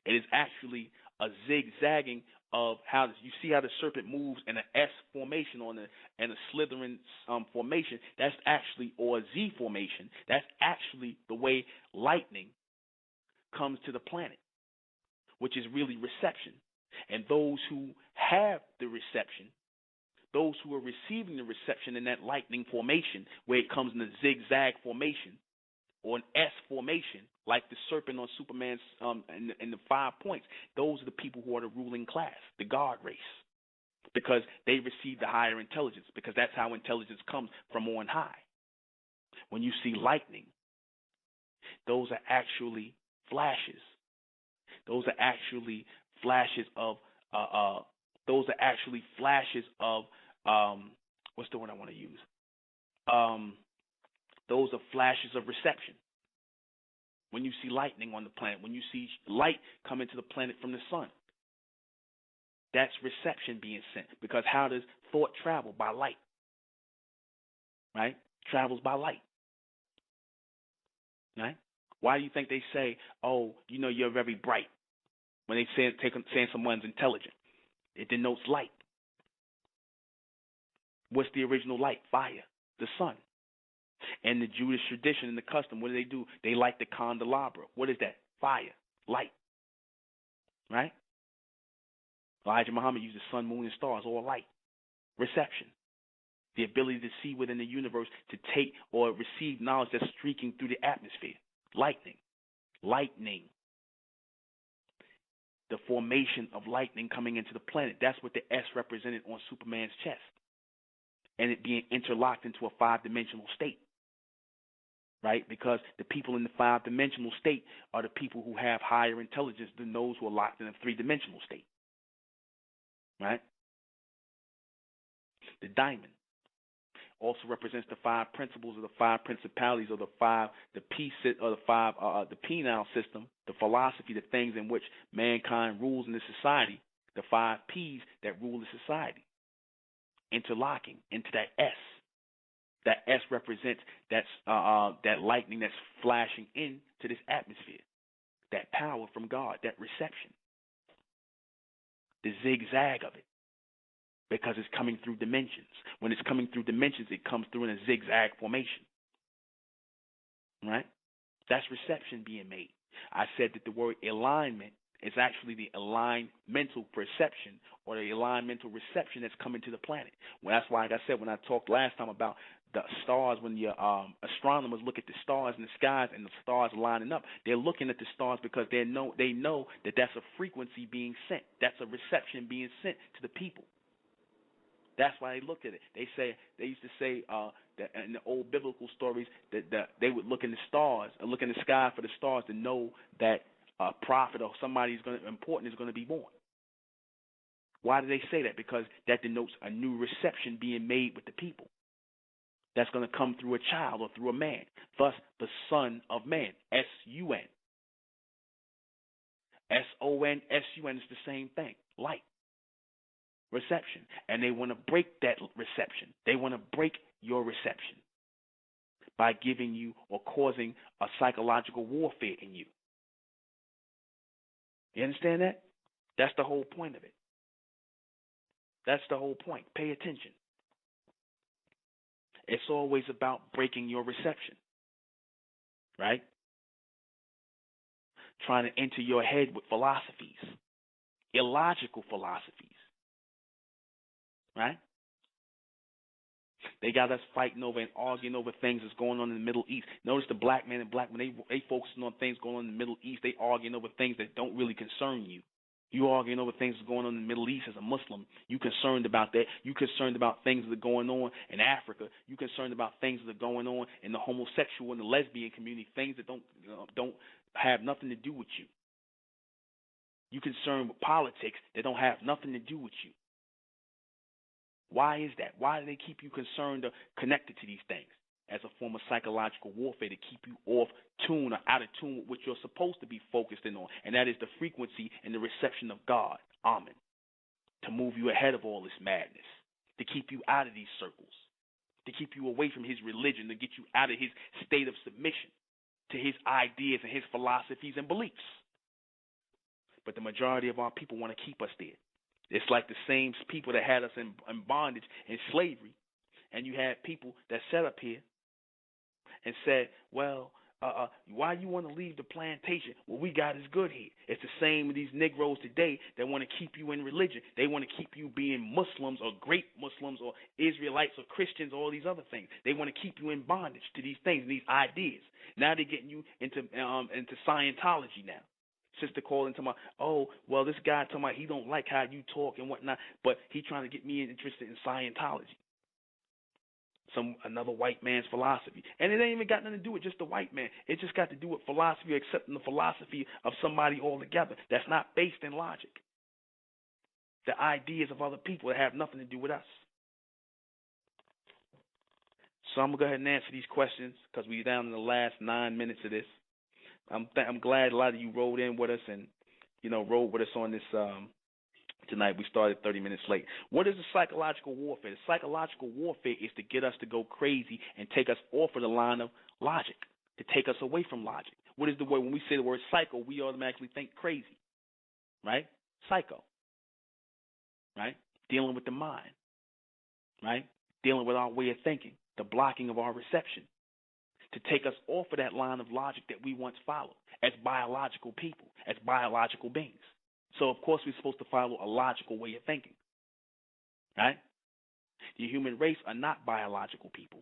It is actually a zigzagging of how you see how the serpent moves in an S formation and a slithering formation. That's actually, or a Z formation. That's actually the way lightning comes to the planet, which is really reception. And those who have the reception, those who are receiving the reception in that lightning formation, where it comes in a zigzag formation, or an S formation, like the serpent on Superman's in the 5 points, those are the people who are the ruling class, the God race, because they receive the higher intelligence, because that's how intelligence comes from on high. When you see lightning, those are actually flashes. Those are actually flashes of what's the word I want to use? Those are flashes of reception. When you see lightning on the planet, when you see light come into the planet from the sun, that's reception being sent. Because how does thought travel? By light. Right? Travels by light. Right? Why do you think they say, oh, you know, you're very bright? When they saying someone's intelligent, it denotes light. What's the original light? Fire, the sun. And the Jewish tradition and the custom, what do? They light the candelabra. What is that? Fire, light. Right? Elijah Muhammad used the sun, moon, and stars, all light. Reception. The ability to see within the universe, to take or receive knowledge that's streaking through the atmosphere. Lightning. Lightning. The formation of lightning coming into the planet. That's what the S represented on Superman's chest. And it being interlocked into a 5-dimensional state. Right? Because the people in the 5-dimensional state are the people who have higher intelligence than those who are locked in a 3-dimensional state. Right? The diamond also represents the 5 principles of the 5 principalities, or the penile system, the philosophy, the things in which mankind rules in the society, the 5 P's that rule the society, interlocking into that S. That S represents that lightning that's flashing into this atmosphere, that power from God, that reception, the zigzag of it, because it's coming through dimensions. When it's coming through dimensions, it comes through in a zigzag formation. Right? That's reception being made. I said that the word alignment is actually the alignmental perception, or the alignmental reception that's coming to the planet. Well, that's why, like I said, when I talked last time about the stars, when your astronomers look at the stars in the skies and the stars lining up, they're looking at the stars because they know that that's a frequency being sent. That's a reception being sent to the people. That's why they looked at it. They used to say that in the old biblical stories that they would look in the stars and look in the sky for the stars to know that a prophet or somebody important is going to be born. Why do they say that? Because that denotes a new reception being made with the people. That's going to come through a child or through a man. Thus, the Son of Man, S-U-N. S-O-N, S-U-N is the same thing, light. Reception. And they want to break that reception. They want to break your reception by giving you or causing a psychological warfare in you. You understand that? That's the whole point of it. That's the whole point. Pay attention. It's always about breaking your reception. Right? Trying to enter your head with philosophies. Illogical philosophies. Right? They got us fighting over and arguing over things that's going on in the Middle East. Notice the black man and black women, they focusing on things going on in the Middle East. They arguing over things that don't really concern you. You arguing over things that's going on in the Middle East as a Muslim. You concerned about that. You concerned about things that are going on in Africa. You concerned about things that are going on in the homosexual and the lesbian community, things that don't have nothing to do with you. You concerned with politics that don't have nothing to do with you. Why is that? Why do they keep you concerned or connected to these things? As a form of psychological warfare to keep you off tune or out of tune with what you're supposed to be focused in on, and that is the frequency and the reception of God, Amen, to move you ahead of all this madness, to keep you out of these circles, to keep you away from his religion, to get you out of his state of submission to his ideas and his philosophies and beliefs. But the majority of our people want to keep us there. It's like the same people that had us in bondage and slavery, and you had people that sat up here and said, well, why you want to leave the plantation? What we got is good here. It's the same with these Negroes today that want to keep you in religion. They want to keep you being Muslims or great Muslims or Israelites or Christians or all these other things. They want to keep you in bondage to these things, these ideas. Now they're getting you into Scientology now. Sister called and talking about, oh, well, this guy talking about he don't like how you talk and whatnot, but he trying to get me interested in Scientology. Another white man's philosophy. And it ain't even got nothing to do with just the white man. It just got to do with philosophy, accepting the philosophy of somebody altogether that's not based in logic. The ideas of other people that have nothing to do with us. So I'm going to go ahead and answer these questions because we're down in the last 9 minutes of this. I'm glad a lot of you rode in with us and, rode with us on this tonight. We started 30 minutes late. What is the psychological warfare? The psychological warfare is to get us to go crazy and take us off of the line of logic, to take us away from logic. What is the word? When we say the word psycho, we automatically think crazy, right? Psycho, right? Dealing with the mind, right? Dealing with our way of thinking, the blocking of our reception, to take us off of that line of logic that we once followed as biological people, as biological beings. So, of course, we're supposed to follow a logical way of thinking, right? The human race are not biological people.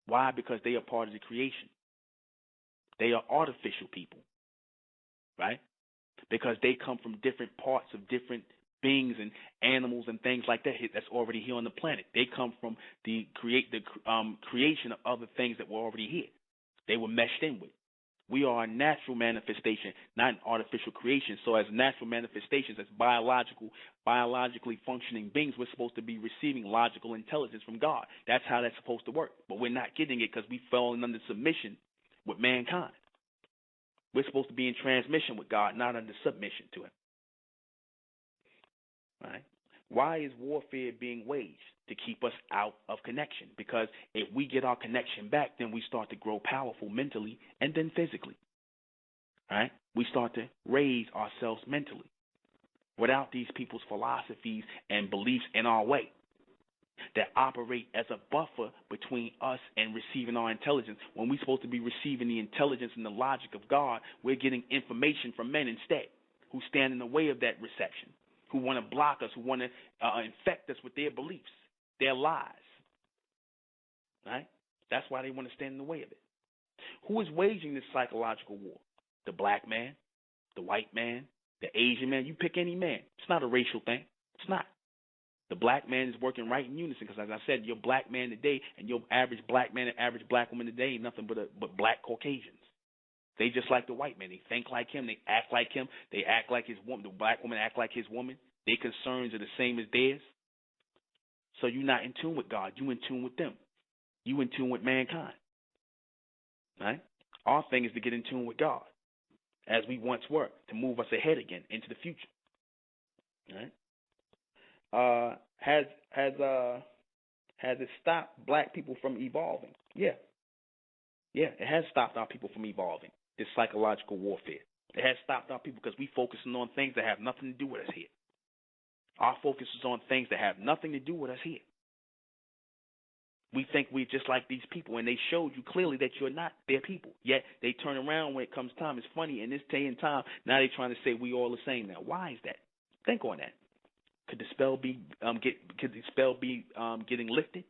Why? Because they are part of the creation. They are artificial people, right? Because they come from different parts of different beings and animals and things like that that's already here on the planet. They come from the creation of other things that were already here. They were meshed in with. We are a natural manifestation, not an artificial creation. So as natural manifestations, as biologically functioning beings, we're supposed to be receiving logical intelligence from God. That's how that's supposed to work. But we're not getting it because we've fallen under submission with mankind. We're supposed to be in transmission with God, not under submission to him. Right? Why is warfare being waged? To keep us out of connection. Because if we get our connection back, then we start to grow powerful mentally and then physically. Right? We start to raise ourselves mentally without these people's philosophies and beliefs in our way that operate as a buffer between us and receiving our intelligence. When we're supposed to be receiving the intelligence and the logic of God, we're getting information from men instead who stand in the way of that reception, who want to block us, who want to infect us with their beliefs, their lies, right? That's why they want to stand in the way of it. Who is waging this psychological war? The black man, the white man, the Asian man. You pick any man. It's not a racial thing. It's not. The black man is working right in unison because, as I said, your black man today and your average black man and average black woman today ain't nothing but black Caucasians. They just like the white man. They think like him. They act like him. They act like his woman. The black woman act like his woman. Their concerns are the same as theirs. So you're not in tune with God. You're in tune with them. You're in tune with mankind. Right? Our thing is to get in tune with God, as we once were, to move us ahead again into the future. Right? Has it stopped black people from evolving? Yeah. Yeah, it has stopped our people from evolving, this psychological warfare. It has stopped our people because we focusing on things that have nothing to do with us here. Our focus is on things that have nothing to do with us here. We think we're just like these people, and they showed you clearly that you're not their people. Yet they turn around when it comes time. It's funny, in this day and time, now they're trying to say we all the same now. Why is that? Think on that. Could the spell be getting lifted?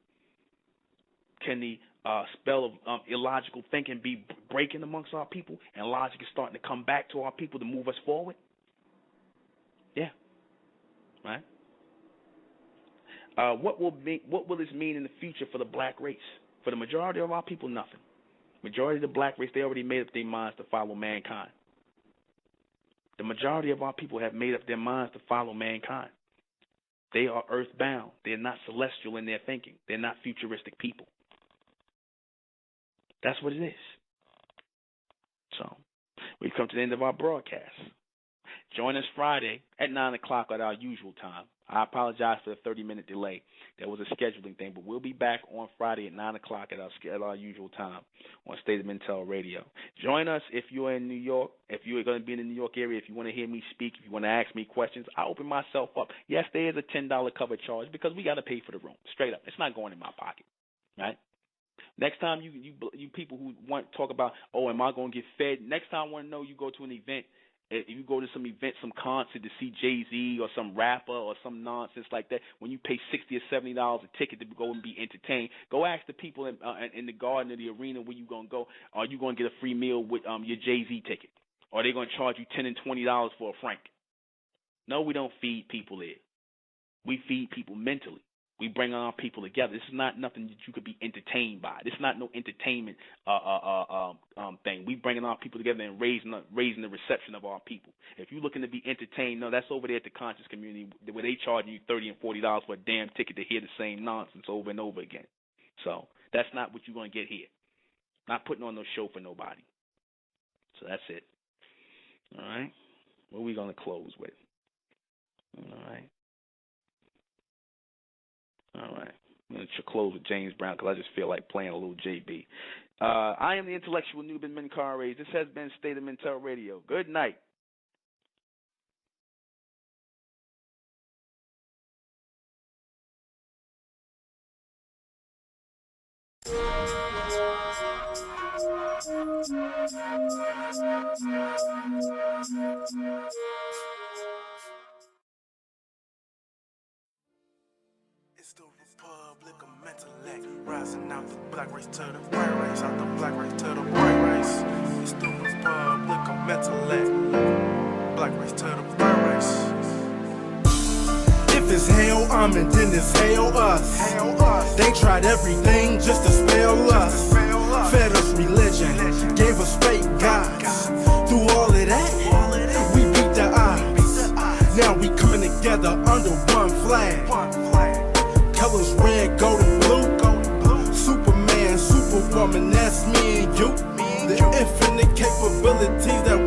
Can the spell of illogical thinking be breaking amongst our people, and logic is starting to come back to our people to move us forward? Yeah. Right? What will this mean in the future for the black race? For the majority of our people, nothing. Majority of the black race, they already made up their minds to follow mankind. The majority of our people have made up their minds to follow mankind. They are earthbound. They're not celestial in their thinking. They're not futuristic people. That's what it is. So, we've come to the end of our broadcast. Join us Friday at 9 o'clock at our usual time. I apologize for the 30-minute delay. There was a scheduling thing, but we'll be back on Friday at 9 o'clock at our usual time on State of Intel Radio. Join us if you're in New York, if you're going to be in the New York area, if you want to hear me speak, if you want to ask me questions. I open myself up. Yes, there is a $10 cover charge because we got to pay for the room. Straight up. It's not going in my pocket, right? Next time you people who want to talk about, oh, am I going to get fed? Next time I want to know, you go to an event. If you go to some event, some concert to see Jay-Z or some rapper or some nonsense like that, when you pay $60 or $70 a ticket to go and be entertained, go ask the people in the garden or the arena where you going to go, are you going to get a free meal with your Jay-Z ticket? Or are they going to charge you $10 and $20 for a Frank? No, we don't feed people there. We feed people mentally. We bring our people together. This is not nothing that you could be entertained by. This is not no entertainment thing. We bringing our people together and raising the reception of our people. If you're looking to be entertained, no, that's over there at the conscious community where they charging you $30 and $40 for a damn ticket to hear the same nonsense over and over again. So that's not what you're going to get here. Not putting on no show for nobody. So that's it. All right. What are we going to close with? All right. All right. I'm going to close with James Brown because I just feel like playing a little JB. I am the intellectual Nuben Menkarayzz. This has been State of Mental Radio. Good night. It's the Republic of Mentellect, rising out the black race to the white race, out the black race to the white race. It's the Republic of Mentellect, black race to the white race. If it's hell, I'm in, then it's hell us. They tried everything just to spell us. Fed us religion, gave us fake gods. Through all of that, we beat the odds. Now we coming together under one flag. Colors red, gold, and blue. Superman, Superwoman, that's me and you. The infinite capabilities that